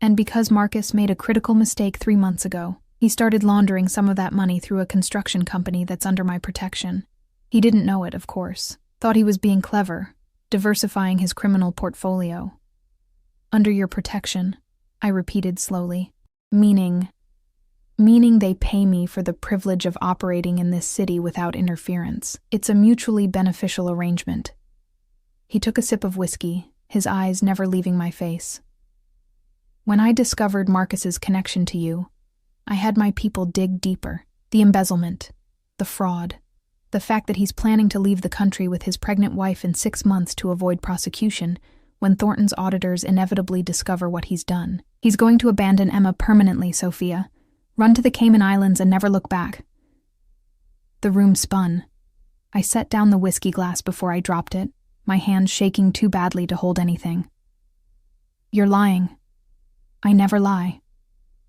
And because Marcus made a critical mistake 3 months ago, he started laundering some of that money through a construction company that's under my protection. He didn't know it, of course. Thought he was being clever, diversifying his criminal portfolio. Under your protection, I repeated slowly. Meaning they pay me for the privilege of operating in this city without interference. It's a mutually beneficial arrangement. He took a sip of whiskey, his eyes never leaving my face. When I discovered Marcus's connection to you, I had my people dig deeper. The embezzlement, the fraud, the fact that he's planning to leave the country with his pregnant wife in 6 months to avoid prosecution when Thornton's auditors inevitably discover what he's done. He's going to abandon Emma permanently, Sophia. Run to the Cayman Islands and never look back. The room spun. I set down the whiskey glass before I dropped it, my hand shaking too badly to hold anything. You're lying. I never lie.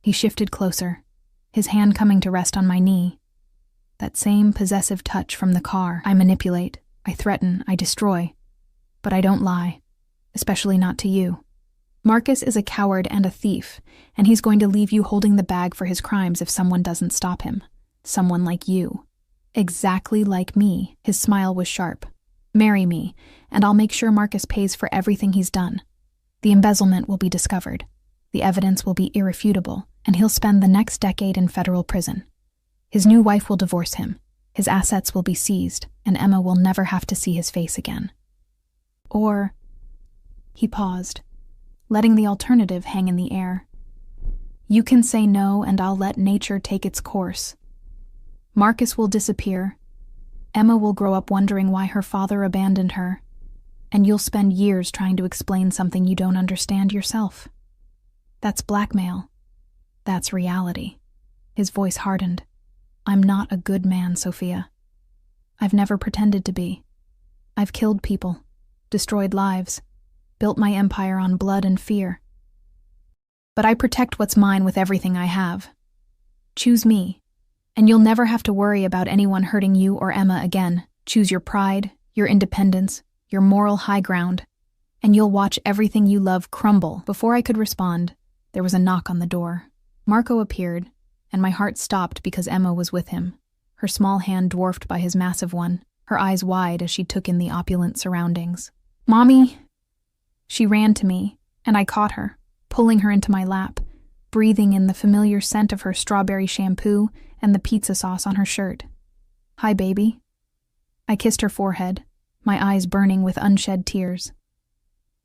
He shifted closer, his hand coming to rest on my knee. That same possessive touch from the car. I manipulate, I threaten, I destroy. But I don't lie, especially not to you. Marcus is a coward and a thief, and he's going to leave you holding the bag for his crimes if someone doesn't stop him. Someone like you. Exactly like me. His smile was sharp. Marry me, and I'll make sure Marcus pays for everything he's done. The embezzlement will be discovered. The evidence will be irrefutable, and he'll spend the next decade in federal prison. His new wife will divorce him. His assets will be seized, and Emma will never have to see his face again. Or... He paused, letting the alternative hang in the air. You can say no, and I'll let nature take its course. Marcus will disappear. Emma will grow up wondering why her father abandoned her, and you'll spend years trying to explain something you don't understand yourself. That's blackmail. That's reality. His voice hardened. I'm not a good man, Sophia. I've never pretended to be. I've killed people, destroyed lives, built my empire on blood and fear. But I protect what's mine with everything I have. Choose me, and you'll never have to worry about anyone hurting you or Emma again. Choose your pride, your independence, your moral high ground, and you'll watch everything you love crumble. Before I could respond, there was a knock on the door. Marco appeared, and my heart stopped because Emma was with him, her small hand dwarfed by his massive one, her eyes wide as she took in the opulent surroundings. Mommy! She ran to me, and I caught her, pulling her into my lap, breathing in the familiar scent of her strawberry shampoo and the pizza sauce on her shirt. Hi, baby. I kissed her forehead, my eyes burning with unshed tears.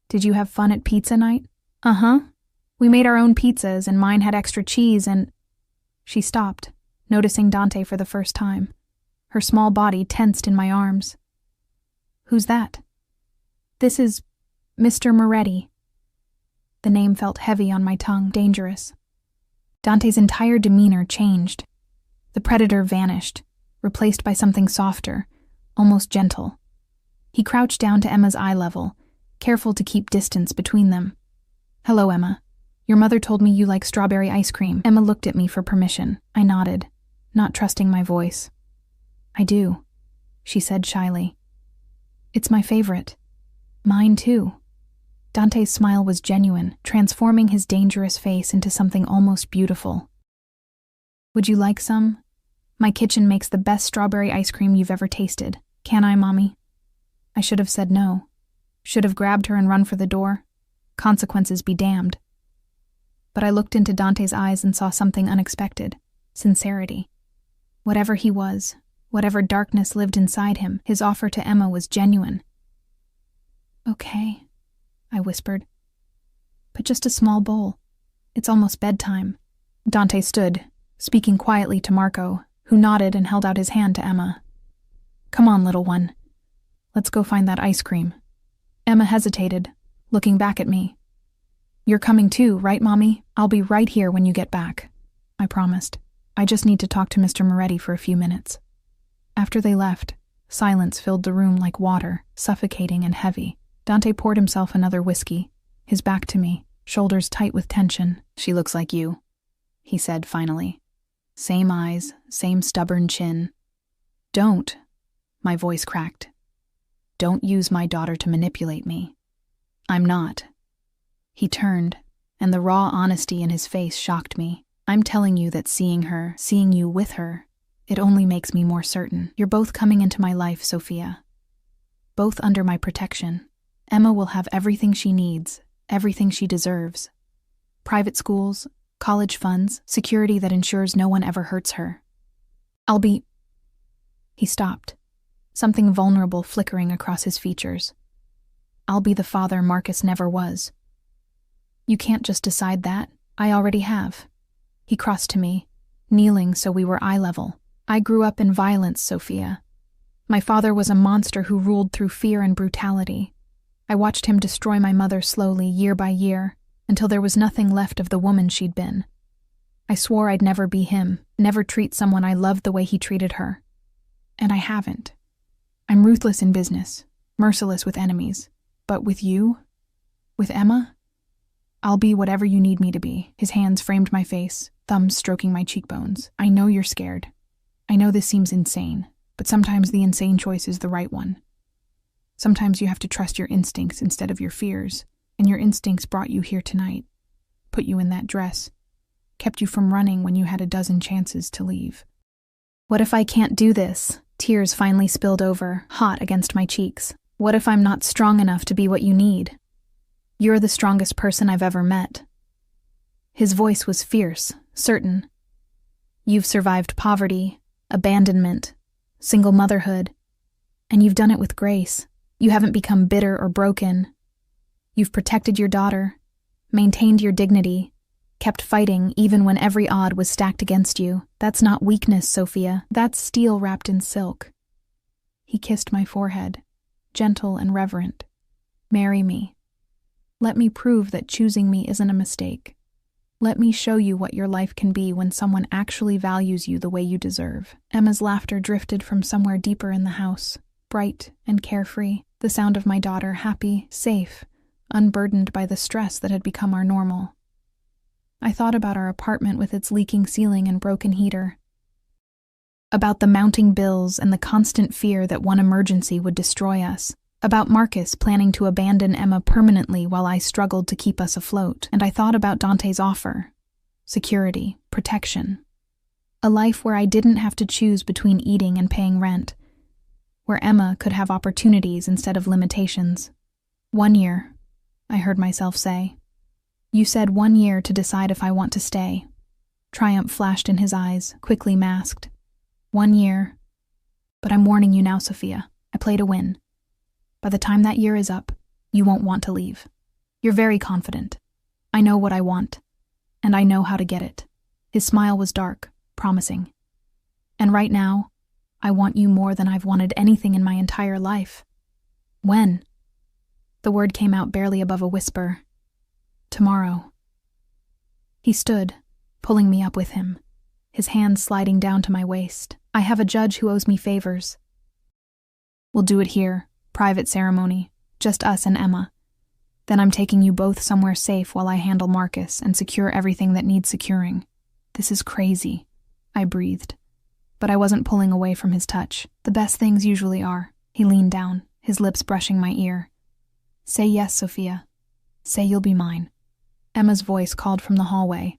Did you have fun at pizza night? Uh-huh. We made our own pizzas, and mine had extra cheese and... She stopped, noticing Dante for the first time. Her small body tensed in my arms. Who's that? This is Mr. Moretti. The name felt heavy on my tongue, dangerous. Dante's entire demeanor changed. The predator vanished, replaced by something softer, almost gentle. He crouched down to Emma's eye level, careful to keep distance between them. Hello, Emma. Your mother told me you like strawberry ice cream. Emma looked at me for permission. I nodded, not trusting my voice. I do, she said shyly. It's my favorite. Mine too. Dante's smile was genuine, transforming his dangerous face into something almost beautiful. Would you like some? My kitchen makes the best strawberry ice cream you've ever tasted. Can I, Mommy? I should have said no. Should have grabbed her and run for the door. Consequences be damned. But I looked into Dante's eyes and saw something unexpected. Sincerity. Whatever he was, whatever darkness lived inside him, his offer to Emma was genuine. Okay, I whispered. But just a small bowl. It's almost bedtime. Dante stood, speaking quietly to Marco, who nodded and held out his hand to Emma. Come on, little one. Let's go find that ice cream. Emma hesitated, looking back at me. You're coming too, right, Mommy? I'll be right here when you get back. I promised. I just need to talk to Mr. Moretti for a few minutes. After they left, silence filled the room like water, suffocating and heavy. Dante poured himself another whiskey, his back to me, shoulders tight with tension. She looks like you, he said finally. Same eyes, same stubborn chin. Don't, my voice cracked. Don't use my daughter to manipulate me. I'm not. He turned, and the raw honesty in his face shocked me. I'm telling you that seeing her, seeing you with her, it only makes me more certain. You're both coming into my life, Sophia. Both under my protection. Emma will have everything she needs, everything she deserves. Private schools, college funds, security that ensures no one ever hurts her. I'll be... He stopped, something vulnerable flickering across his features. I'll be the father Marcus never was. You can't just decide that. I already have. He crossed to me, kneeling so we were eye level. I grew up in violence, Sophia. My father was a monster who ruled through fear and brutality. I watched him destroy my mother slowly, year by year, until there was nothing left of the woman she'd been. I swore I'd never be him, never treat someone I loved the way he treated her. And I haven't. I'm ruthless in business, merciless with enemies. But with you? With Emma? I'll be whatever you need me to be. His hands framed my face, thumbs stroking my cheekbones. I know you're scared. I know this seems insane, but sometimes the insane choice is the right one. Sometimes you have to trust your instincts instead of your fears, and your instincts brought you here tonight, put you in that dress, kept you from running when you had a dozen chances to leave. What if I can't do this? Tears finally spilled over, hot against my cheeks. What if I'm not strong enough to be what you need? You're the strongest person I've ever met. His voice was fierce, certain. You've survived poverty, abandonment, single motherhood, and you've done it with grace. You haven't become bitter or broken. You've protected your daughter, maintained your dignity, kept fighting even when every odd was stacked against you. That's not weakness, Sophia. That's steel wrapped in silk. He kissed my forehead, gentle and reverent. Marry me. Let me prove that choosing me isn't a mistake. Let me show you what your life can be when someone actually values you the way you deserve. Emma's laughter drifted from somewhere deeper in the house, bright and carefree, the sound of my daughter happy, safe, unburdened by the stress that had become our normal. I thought about our apartment with its leaking ceiling and broken heater, about the mounting bills and the constant fear that one emergency would destroy us, about Marcus planning to abandon Emma permanently while I struggled to keep us afloat, and I thought about Dante's offer: security, protection, a life where I didn't have to choose between eating and paying rent, where Emma could have opportunities instead of limitations. 1 year, I heard myself say. You said 1 year to decide if I want to stay. Triumph flashed in his eyes, quickly masked. 1 year. But I'm warning you now, Sophia. I play to win. By the time that year is up, you won't want to leave. You're very confident. I know what I want, and I know how to get it. His smile was dark, promising. And right now, I want you more than I've wanted anything in my entire life. When? The word came out barely above a whisper. Tomorrow. He stood, pulling me up with him, his hands sliding down to my waist. I have a judge who owes me favors. We'll do it here, private ceremony, just us and Emma. Then I'm taking you both somewhere safe while I handle Marcus and secure everything that needs securing. This is crazy, I breathed. But I wasn't pulling away from his touch. The best things usually are. He leaned down, his lips brushing my ear. Say yes, Sophia. Say you'll be mine. Emma's voice called from the hallway.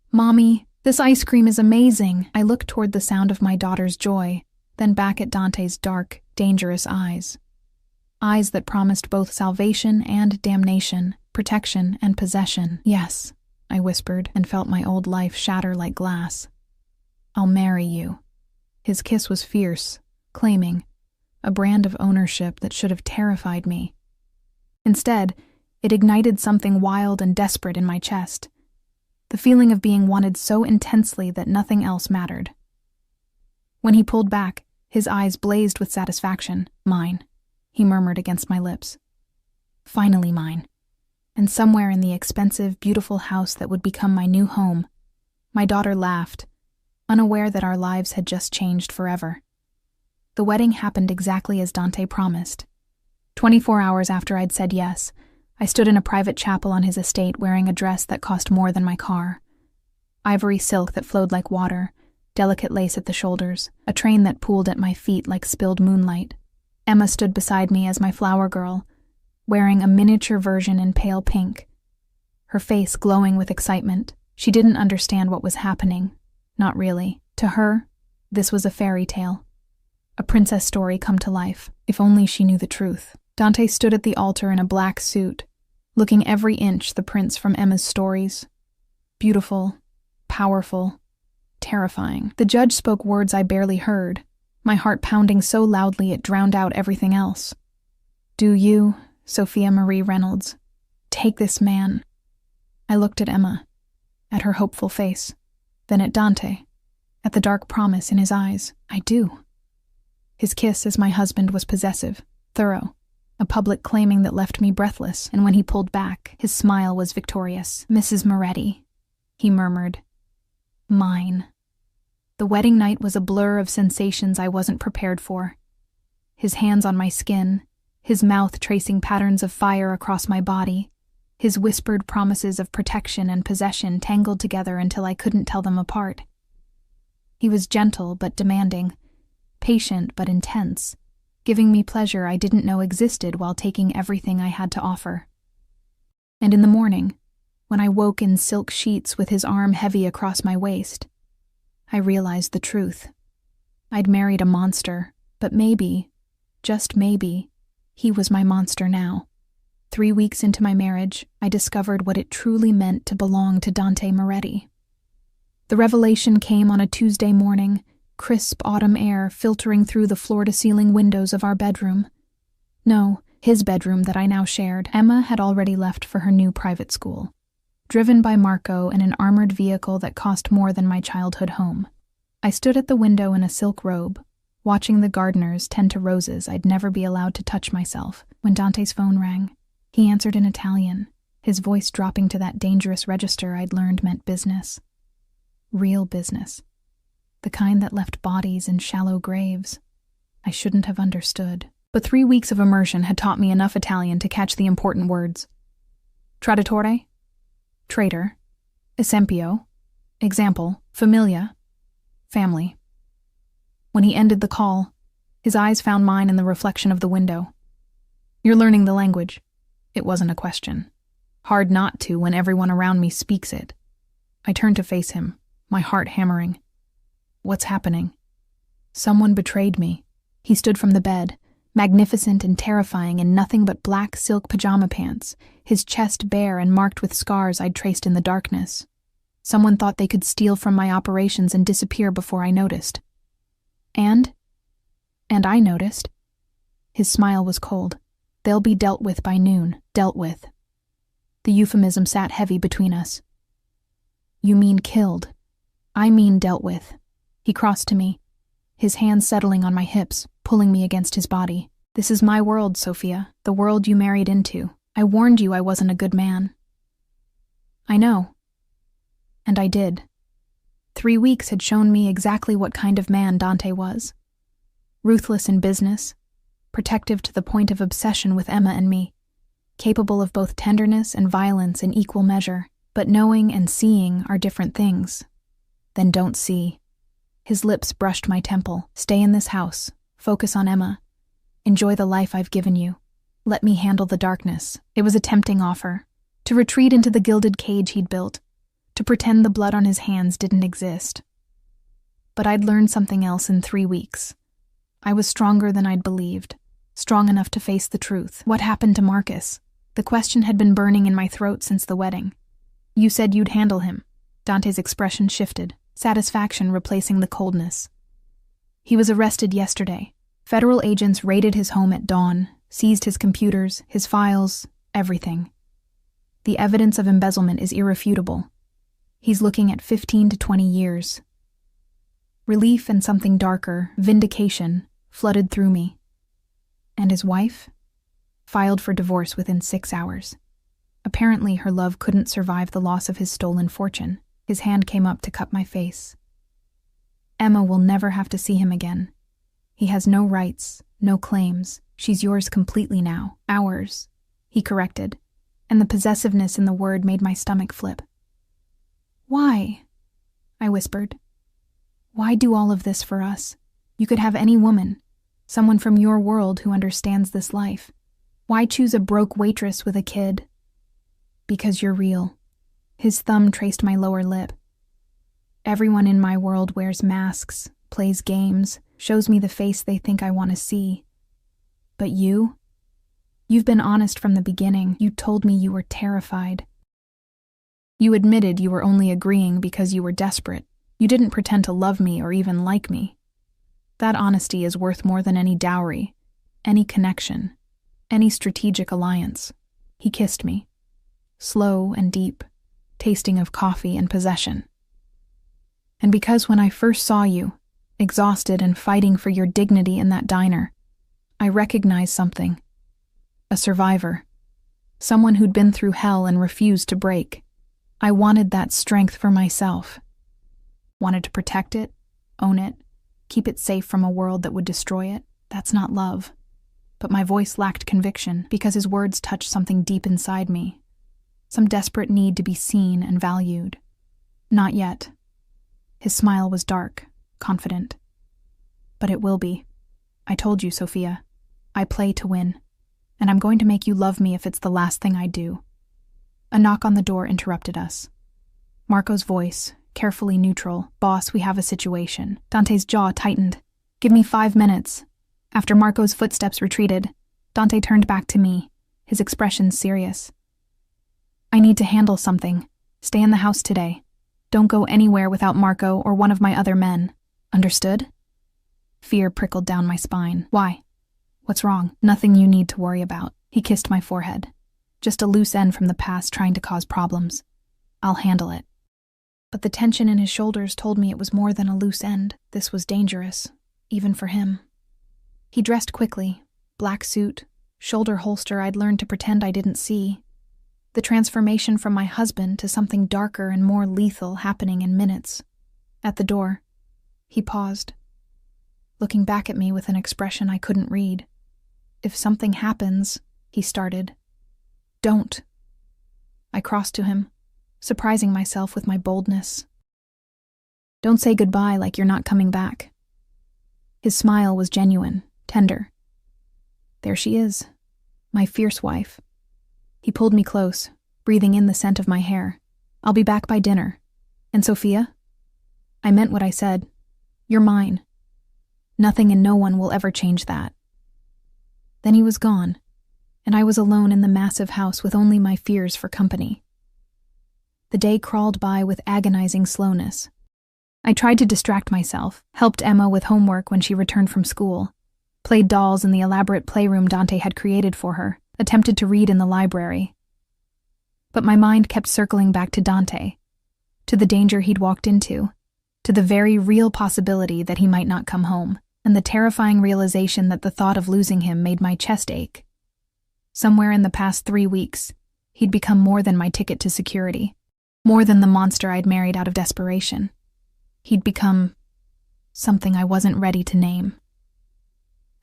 Mommy, this ice cream is amazing. I looked toward the sound of my daughter's joy, then back at Dante's dark, dangerous eyes. Eyes that promised both salvation and damnation, protection and possession. Yes, I whispered and felt my old life shatter like glass. I'll marry you. His kiss was fierce, claiming, a brand of ownership that should have terrified me. Instead, it ignited something wild and desperate in my chest, the feeling of being wanted so intensely that nothing else mattered. When he pulled back, his eyes blazed with satisfaction. Mine, he murmured against my lips. Finally mine. And somewhere in the expensive, beautiful house that would become my new home, my daughter laughed, unaware that our lives had just changed forever. The wedding happened exactly as Dante promised. 24 hours after I'd said yes, I stood in a private chapel on his estate wearing a dress that cost more than my car. Ivory silk that flowed like water, delicate lace at the shoulders, a train that pooled at my feet like spilled moonlight. Emma stood beside me as my flower girl, wearing a miniature version in pale pink, her face glowing with excitement. She didn't understand what was happening. Not really. To her, this was a fairy tale. A princess story come to life, if only she knew the truth. Dante stood at the altar in a black suit, looking every inch the prince from Emma's stories. Beautiful, powerful, terrifying. The judge spoke words I barely heard, my heart pounding so loudly it drowned out everything else. Do you, Sophia Marie Reynolds, take this man? I looked at Emma, at her hopeful face, then at Dante, at the dark promise in his eyes. I do. His kiss as my husband was possessive, thorough, a public claiming that left me breathless, and when he pulled back, his smile was victorious. Mrs. Moretti, he murmured. Mine. The wedding night was a blur of sensations I wasn't prepared for. His hands on my skin, his mouth tracing patterns of fire across my body, his whispered promises of protection and possession tangled together until I couldn't tell them apart. He was gentle but demanding, patient but intense, giving me pleasure I didn't know existed while taking everything I had to offer. And in the morning, when I woke in silk sheets with his arm heavy across my waist, I realized the truth. I'd married a monster, but maybe, just maybe, he was my monster now. 3 weeks into my marriage, I discovered what it truly meant to belong to Dante Moretti. The revelation came on a Tuesday morning, crisp autumn air filtering through the floor-to-ceiling windows of our bedroom. No, his bedroom that I now shared. Emma had already left for her new private school, driven by Marco in an armored vehicle that cost more than my childhood home. I stood at the window in a silk robe, watching the gardeners tend to roses I'd never be allowed to touch myself, when Dante's phone rang. He answered in Italian, his voice dropping to that dangerous register I'd learned meant business. Real business. The kind that left bodies in shallow graves. I shouldn't have understood. But 3 weeks of immersion had taught me enough Italian to catch the important words. Traditore, traitor, esempio, example, familia, family. When he ended the call, his eyes found mine in the reflection of the window. You're learning the language. It wasn't a question. Hard not to when everyone around me speaks it. I turned to face him, my heart hammering. What's happening? Someone betrayed me. He stood from the bed, magnificent and terrifying in nothing but black silk pajama pants, his chest bare and marked with scars I'd traced in the darkness. Someone thought they could steal from my operations and disappear before I noticed. And I noticed. His smile was cold. They'll be dealt with by noon. Dealt with. The euphemism sat heavy between us. You mean killed. I mean dealt with. He crossed to me, his hands settling on my hips, pulling me against his body. This is my world, Sophia, the world you married into. I warned you I wasn't a good man. I know. And I did. 3 weeks had shown me exactly what kind of man Dante was. Ruthless in business, protective to the point of obsession with Emma and me, capable of both tenderness and violence in equal measure, but knowing and seeing are different things. Then don't see. His lips brushed my temple. Stay in this house. Focus on Emma. Enjoy the life I've given you. Let me handle the darkness. It was a tempting offer. To retreat into the gilded cage he'd built. To pretend the blood on his hands didn't exist. But I'd learned something else in 3 weeks. I was stronger than I'd believed. Strong enough to face the truth. What happened to Marcus? The question had been burning in my throat since the wedding. You said you'd handle him. Dante's expression shifted, satisfaction replacing the coldness. He was arrested yesterday. Federal agents raided his home at dawn, seized his computers, his files, everything. The evidence of embezzlement is irrefutable. He's looking at 15 to 20 years. Relief and something darker, vindication, flooded through me. And his wife? Filed for divorce within 6 hours. Apparently her love couldn't survive the loss of his stolen fortune. His hand came up to cup my face. Emma will never have to see him again. He has no rights, no claims. She's yours completely now. Ours, he corrected, and the possessiveness in the word made my stomach flip. Why? I whispered. Why do all of this for us? You could have any woman, someone from your world who understands this life. Why choose a broke waitress with a kid? Because you're real. His thumb traced my lower lip. Everyone in my world wears masks, plays games, shows me the face they think I want to see. But you? You've been honest from the beginning. You told me you were terrified. You admitted you were only agreeing because you were desperate. You didn't pretend to love me or even like me. That honesty is worth more than any dowry, any connection, any strategic alliance. He kissed me, slow and deep, tasting of coffee and possession. And because when I first saw you, exhausted and fighting for your dignity in that diner, I recognized something. A survivor. Someone who'd been through hell and refused to break. I wanted that strength for myself. Wanted to protect it, own it, keep it safe from a world that would destroy it. That's not love. But my voice lacked conviction because his words touched something deep inside me. Some desperate need to be seen and valued. Not yet. His smile was dark, confident. But it will be. I told you, Sophia. I play to win, and I'm going to make you love me if it's the last thing I do." A knock on the door interrupted us. Marco's voice, carefully neutral. "Boss, we have a situation." Dante's jaw tightened. "Give me 5 minutes." After Marco's footsteps retreated, Dante turned back to me, his expression serious. "I need to handle something. Stay in the house today. Don't go anywhere without Marco or one of my other men. Understood?" Fear prickled down my spine. "Why? What's wrong?" "Nothing you need to worry about." He kissed my forehead. "Just a loose end from the past trying to cause problems. I'll handle it." But the tension in his shoulders told me it was more than a loose end. This was dangerous, even for him. He dressed quickly, black suit, shoulder holster I'd learned to pretend I didn't see. The transformation from my husband to something darker and more lethal happening in minutes. At the door, he paused, looking back at me with an expression I couldn't read. "If something happens," he started. "Don't." I crossed to him, surprising myself with my boldness. "Don't say goodbye like you're not coming back." His smile was genuine, tender. "There she is, my fierce wife." He pulled me close, breathing in the scent of my hair. "I'll be back by dinner. And Sophia?" I meant what I said. "You're mine. Nothing and no one will ever change that." Then he was gone, and I was alone in the massive house with only my fears for company. The day crawled by with agonizing slowness. I tried to distract myself, helped Emma with homework when she returned from school, played dolls in the elaborate playroom Dante had created for her, attempted to read in the library. But my mind kept circling back to Dante, to the danger he'd walked into, to the very real possibility that he might not come home, and the terrifying realization that the thought of losing him made my chest ache. Somewhere in the past 3 weeks, he'd become more than my ticket to security, more than the monster I'd married out of desperation. He'd become something I wasn't ready to name.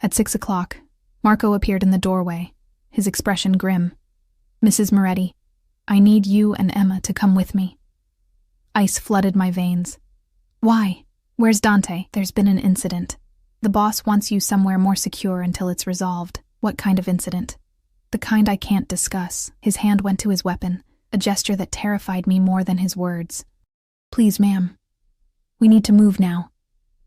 At 6 o'clock, Marco appeared in the doorway, his expression grim. "Mrs. Moretti, I need you and Emma to come with me." Ice flooded my veins. "Why? Where's Dante?" "There's been an incident. The boss wants you somewhere more secure until it's resolved." "What kind of incident?" "The kind I can't discuss." His hand went to his weapon, a gesture that terrified me more than his words. "Please, ma'am. We need to move now."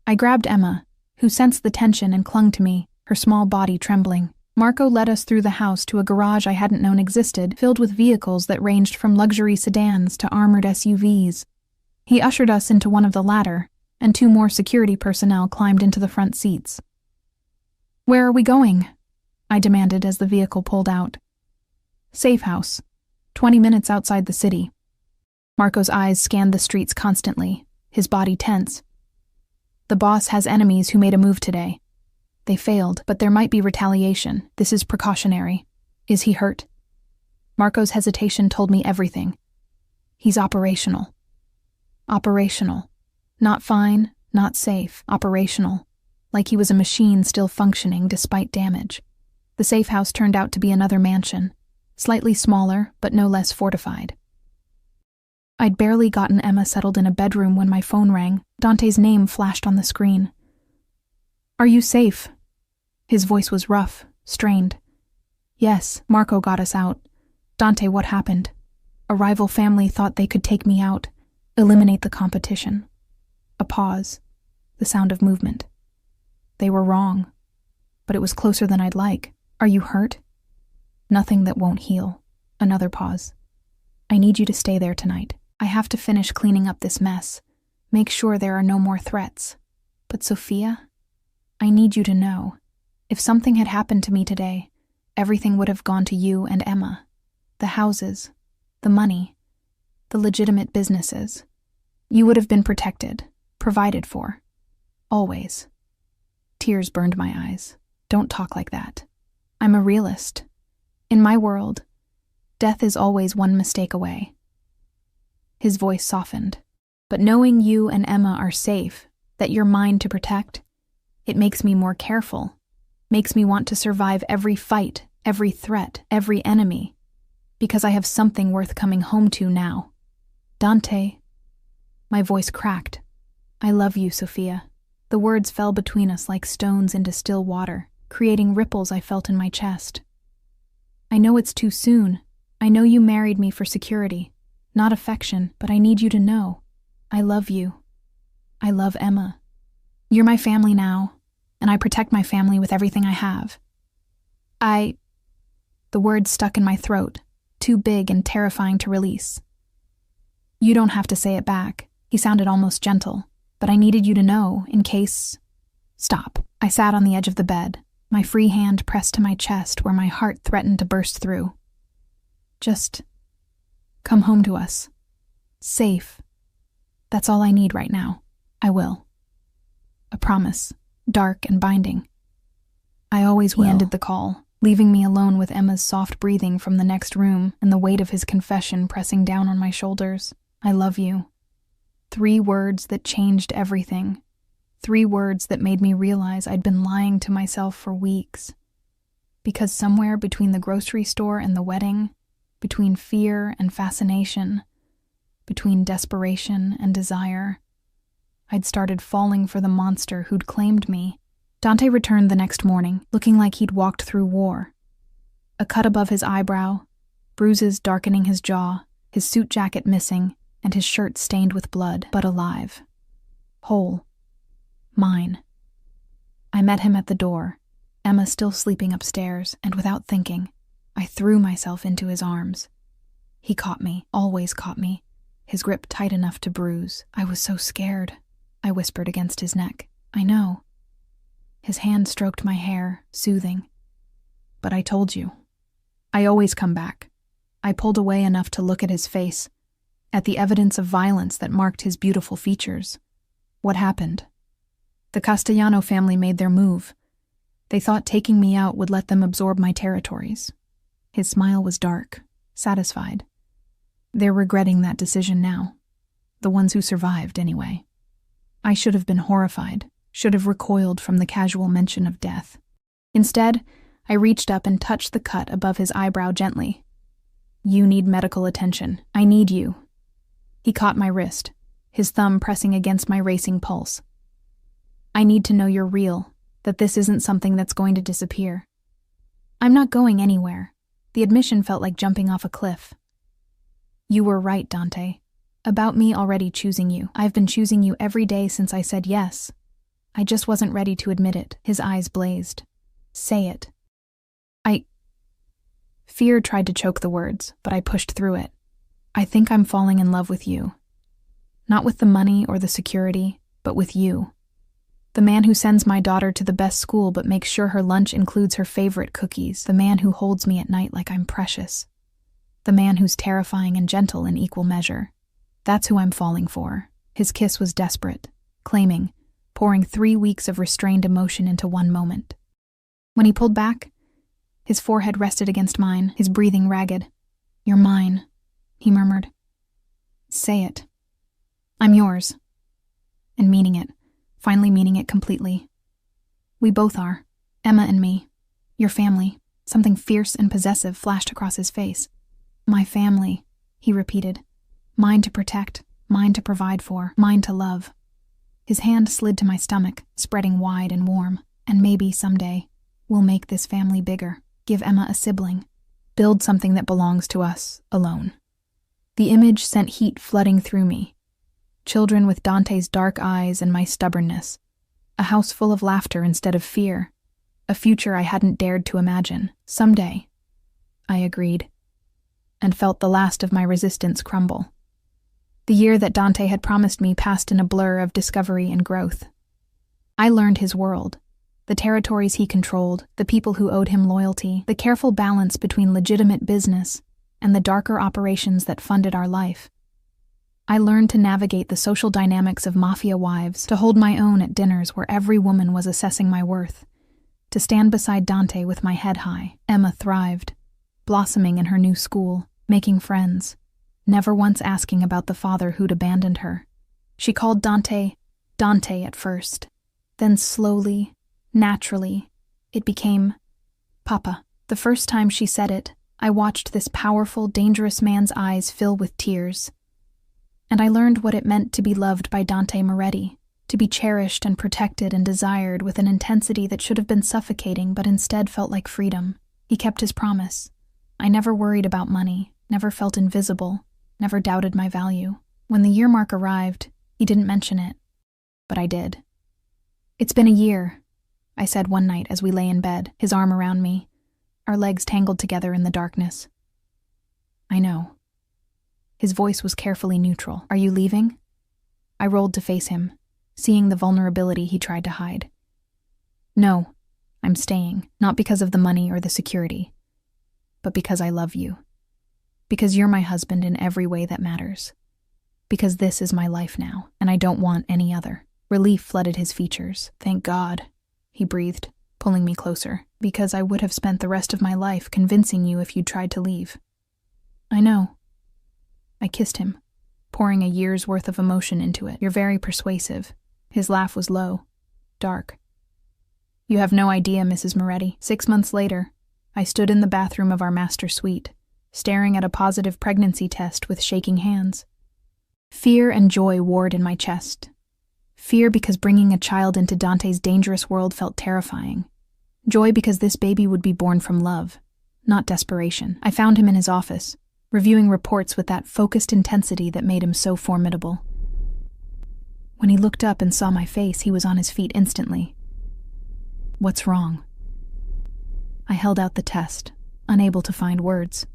I grabbed Emma, who sensed the tension and clung to me, her small body trembling. Marco led us through the house to a garage I hadn't known existed, filled with vehicles that ranged from luxury sedans to armored SUVs. He ushered us into one of the latter, and 2 more security personnel climbed into the front seats. "Where are we going?" I demanded as the vehicle pulled out. "Safe house, 20 minutes outside the city." Marco's eyes scanned the streets constantly, his body tense. "The boss has enemies who made a move today. They failed, but there might be retaliation. This is precautionary. Is he hurt?" Marco's hesitation told me everything. "He's operational." Operational. Not fine, not safe, operational. Like he was a machine still functioning despite damage. The safe house turned out to be another mansion, slightly smaller but no less fortified. I'd barely gotten Emma settled in a bedroom when my phone rang. Dante's name flashed on the screen. "Are you safe?" His voice was rough, strained. "Yes, Marco got us out." "Dante, what happened?" "A rival family thought they could take me out, eliminate the competition." A pause, the sound of movement. "They were wrong, but it was closer than I'd like." "Are you hurt?" "Nothing that won't heal." Another pause. "I need you to stay there tonight. I have to finish cleaning up this mess. Make sure there are no more threats. But Sophia, I need you to know, if something had happened to me today, everything would have gone to you and Emma. The houses, the money, the legitimate businesses. You would have been protected, provided for. Always." Tears burned my eyes. "Don't talk like that. I'm a realist. In my world, death is always one mistake away." His voice softened. "But knowing you and Emma are safe, that you're mine to protect, it makes me more careful, makes me want to survive every fight, every threat, every enemy, because I have something worth coming home to now. Dante." My voice cracked. "I love you, Sophia." The words fell between us like stones into still water, creating ripples I felt in my chest. I know it's too soon. I know you married me for security, not affection, but I need you to know. I love you. I love Emma. You're my family now, and I protect my family with everything I have. The words stuck in my throat, too big and terrifying to release. You don't have to say it back. He sounded almost gentle, but I needed you to know, in case... Stop. I sat on the edge of the bed, my free hand pressed to my chest where my heart threatened to burst through. Just come home to us. Safe. That's all I need right now. I will. A promise, dark and binding. I always will. He ended the call, leaving me alone with Emma's soft breathing from the next room and the weight of his confession pressing down on my shoulders. I love you. 3 words that changed everything. 3 words that made me realize I'd been lying to myself for weeks. Because somewhere between the grocery store and the wedding, between fear and fascination, between desperation and desire, I'd started falling for the monster who'd claimed me. Dante returned the next morning, looking like he'd walked through war. A cut above his eyebrow, bruises darkening his jaw, his suit jacket missing, and his shirt stained with blood, but alive. Whole. Mine. I met him at the door, Emma still sleeping upstairs, and without thinking, I threw myself into his arms. He caught me, always caught me, his grip tight enough to bruise. I was so scared, I whispered against his neck. I know. His hand stroked my hair, soothing. But I told you. I always come back. I pulled away enough to look at his face, at the evidence of violence that marked his beautiful features. What happened? The Castellano family made their move. They thought taking me out would let them absorb my territories. His smile was dark, satisfied. They're regretting that decision now. The ones who survived, anyway. I should have been horrified, should have recoiled from the casual mention of death. Instead, I reached up and touched the cut above his eyebrow gently. You need medical attention. I need you. He caught my wrist, his thumb pressing against my racing pulse. I need to know you're real, that this isn't something that's going to disappear. I'm not going anywhere. The admission felt like jumping off a cliff. You were right, Dante. About me already choosing you. I've been choosing you every day since I said yes. I just wasn't ready to admit it. His eyes blazed. Say it. Fear tried to choke the words, but I pushed through it. I think I'm falling in love with you. Not with the money or the security, but with you. The man who sends my daughter to the best school but makes sure her lunch includes her favorite cookies. The man who holds me at night like I'm precious. The man who's terrifying and gentle in equal measure. That's who I'm falling for. His kiss was desperate, claiming, pouring 3 weeks of restrained emotion into one moment. When he pulled back, his forehead rested against mine, his breathing ragged. You're mine, he murmured. Say it. I'm yours. And meaning it, finally meaning it completely. We both are, Emma and me. Your family. Something fierce and possessive flashed across his face. My family, he repeated. Mine to protect, mine to provide for, mine to love. His hand slid to my stomach, spreading wide and warm. And maybe someday, we'll make this family bigger, give Emma a sibling, build something that belongs to us, alone. The image sent heat flooding through me. Children with Dante's dark eyes and my stubbornness. A house full of laughter instead of fear. A future I hadn't dared to imagine. Someday. I agreed, and felt the last of my resistance crumble. The year that Dante had promised me passed in a blur of discovery and growth. I learned his world, the territories he controlled, the people who owed him loyalty, the careful balance between legitimate business and the darker operations that funded our life. I learned to navigate the social dynamics of Mafia wives, to hold my own at dinners where every woman was assessing my worth, to stand beside Dante with my head high. Emma thrived, blossoming in her new school, making friends, never once asking about the father who'd abandoned her. She called Dante, Dante at first. Then slowly, naturally, it became Papa. The first time she said it, I watched this powerful, dangerous man's eyes fill with tears. And I learned what it meant to be loved by Dante Moretti, To be cherished and protected and desired with an intensity that should have been suffocating but instead felt like freedom. He kept his promise. I never worried about money, never felt invisible, never doubted my value. When the year mark arrived, he didn't mention it, but I did. "It's been a year," I said one night as we lay in bed, his arm around me, our legs tangled together in the darkness. "I know." His voice was carefully neutral. "Are you leaving?" I rolled to face him, seeing the vulnerability he tried to hide. "No, I'm staying, not because of the money or the security, but because I love you. Because you're my husband in every way that matters. Because this is my life now, and I don't want any other." Relief flooded his features. "Thank God," he breathed, pulling me closer. "Because I would have spent the rest of my life convincing you if you'd tried to leave." "I know." I kissed him, pouring a year's worth of emotion into it. "You're very persuasive." His laugh was low, dark. "You have no idea, Mrs. Moretti." 6 months later, I stood in the bathroom of our master suite, staring at a positive pregnancy test with shaking hands. Fear and joy warred in my chest. Fear because bringing a child into Dante's dangerous world felt terrifying. Joy because this baby would be born from love, not desperation. I found him in his office, reviewing reports with that focused intensity that made him so formidable. When he looked up and saw my face, he was on his feet instantly. "What's wrong?" I held out the test, unable to find words.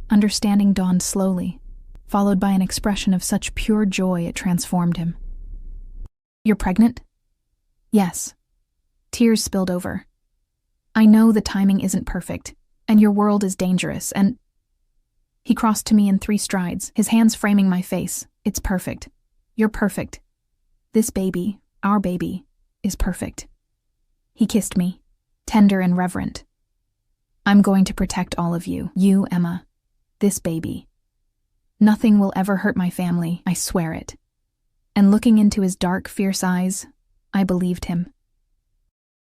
Understanding dawned slowly, followed by an expression of such pure joy it transformed him. "You're pregnant?" "Yes." Tears spilled over. "I know the timing isn't perfect, and your world is dangerous, and—" He crossed to me in 3 strides, his hands framing my face. "It's perfect. You're perfect. This baby, our baby, is perfect." He kissed me, tender and reverent. "I'm going to protect all of you. You, Emma. This baby. Nothing will ever hurt my family, I swear it." And looking into his dark, fierce eyes, I believed him.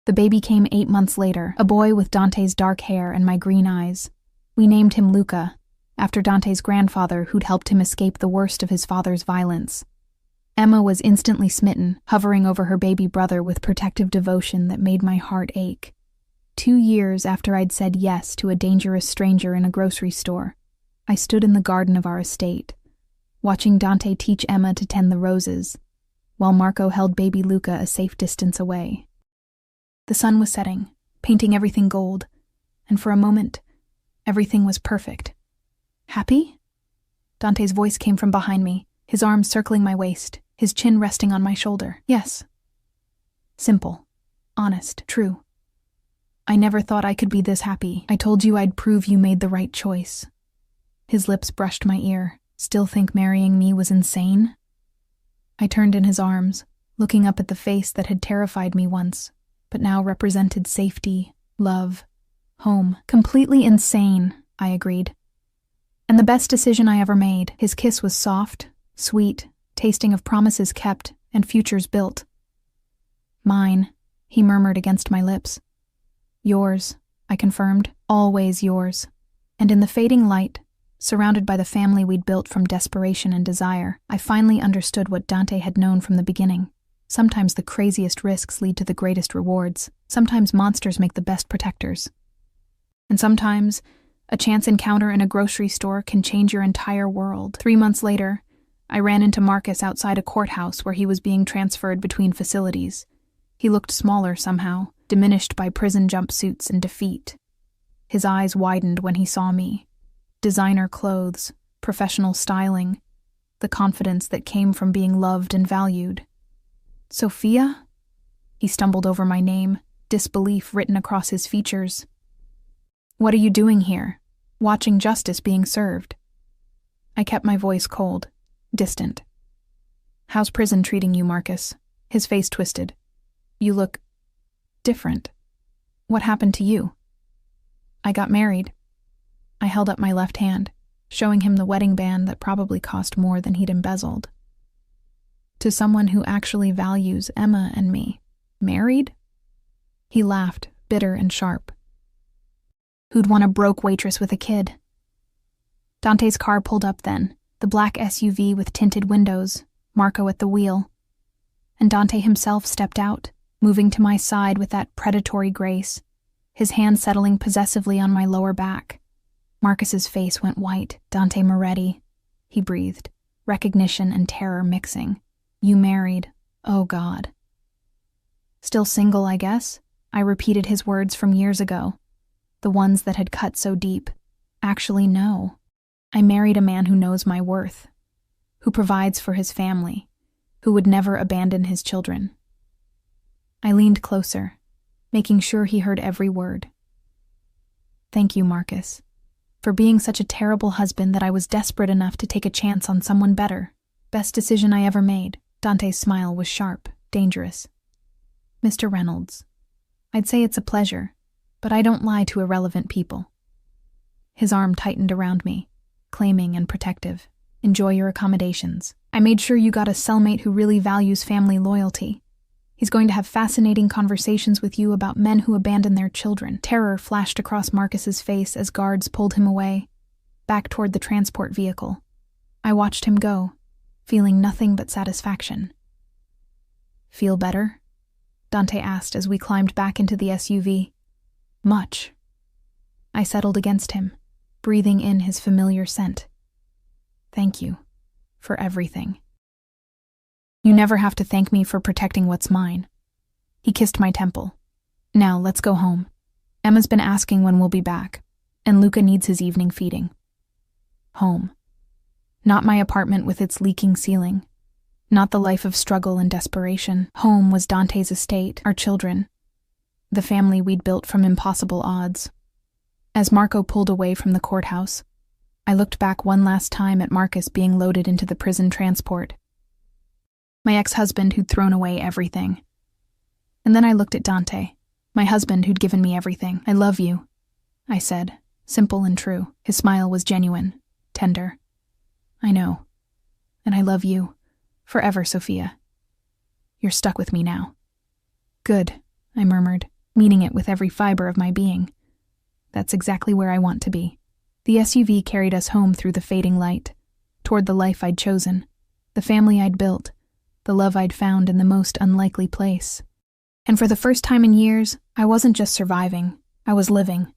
The baby came 8 months later, a boy with Dante's dark hair and my green eyes. We named him Luca, after Dante's grandfather who'd helped him escape the worst of his father's violence. Emma was instantly smitten, hovering over her baby brother with protective devotion that made my heart ache. 2 years after I'd said yes to a dangerous stranger in a grocery store, I stood in the garden of our estate, watching Dante teach Emma to tend the roses, while Marco held baby Luca a safe distance away. The sun was setting, painting everything gold, and for a moment, everything was perfect. "Happy?" Dante's voice came from behind me, his arms circling my waist, his chin resting on my shoulder. "Yes." Simple, honest, true. "I never thought I could be this happy. I told you I'd prove you made the right choice." His lips brushed my ear. "Still think marrying me was insane?" I turned in his arms, looking up at the face that had terrified me once, but now represented safety, love, home. "Completely insane," I agreed. "And the best decision I ever made." His kiss was soft, sweet, tasting of promises kept and futures built. "Mine," he murmured against my lips. "Yours," I confirmed, "always yours." And in the fading light, surrounded by the family we'd built from desperation and desire, I finally understood what Dante had known from the beginning. Sometimes the craziest risks lead to the greatest rewards. Sometimes monsters make the best protectors. And sometimes a chance encounter in a grocery store can change your entire world. 3 months later, I ran into Marcus outside a courthouse where he was being transferred between facilities. He looked smaller somehow, diminished by prison jumpsuits and defeat. His eyes widened when he saw me. Designer clothes, professional styling, the confidence that came from being loved and valued. "Sophia?" He stumbled over my name, disbelief written across his features. "What are you doing here? Watching justice being served." I kept my voice cold, distant. "How's prison treating you, Marcus?" His face twisted. "You look different. What happened to you?" "I got married." I held up my left hand, showing him the wedding band that probably cost more than he'd embezzled. "To someone who actually values Emma and me." "Married?" He laughed, bitter and sharp. "Who'd want a broke waitress with a kid?" Dante's car pulled up then, the black SUV with tinted windows, Marco at the wheel. and Dante himself stepped out, moving to my side with that predatory grace, his hand settling possessively on my lower back. Marcus's face went white. "Dante Moretti," he breathed, recognition and terror mixing. "You married. Oh, God." "Still single, I guess?" I repeated his words from years ago, the ones that had cut so deep. "Actually, no. I married a man who knows my worth, who provides for his family, who would never abandon his children." I leaned closer, making sure he heard every word. "Thank you, Marcus, for being such a terrible husband that I was desperate enough to take a chance on someone better. Best decision I ever made." Dante's smile was sharp, dangerous. "Mr. Reynolds, I'd say it's a pleasure, but I don't lie to irrelevant people." His arm tightened around me, claiming and protective. "Enjoy your accommodations. I made sure you got a cellmate who really values family loyalty. He's going to have fascinating conversations with you about men who abandon their children." Terror flashed across Marcus's face as guards pulled him away, back toward the transport vehicle. I watched him go, feeling nothing but satisfaction. "Feel better?" Dante asked as we climbed back into the SUV. "Much." I settled against him, breathing in his familiar scent. "Thank you for everything." "You never have to thank me for protecting what's mine." He kissed my temple. "Now, let's go home. Emma's been asking when we'll be back, and Luca needs his evening feeding." Home. Not my apartment with its leaking ceiling. Not the life of struggle and desperation. Home was Dante's estate, our children, the family we'd built from impossible odds. As Marco pulled away from the courthouse, I looked back one last time at Marcus being loaded into the prison transport. My ex-husband who'd thrown away everything. And then I looked at Dante, my husband who'd given me everything. "I love you," I said, simple and true. His smile was genuine, tender. "I know. And I love you. Forever, Sophia. You're stuck with me now." "Good," I murmured, meaning it with every fiber of my being. That's exactly where I want to be. The SUV carried us home through the fading light, toward the life I'd chosen, the family I'd built, the love I'd found in the most unlikely place. And for the first time in years, I wasn't just surviving, I was living.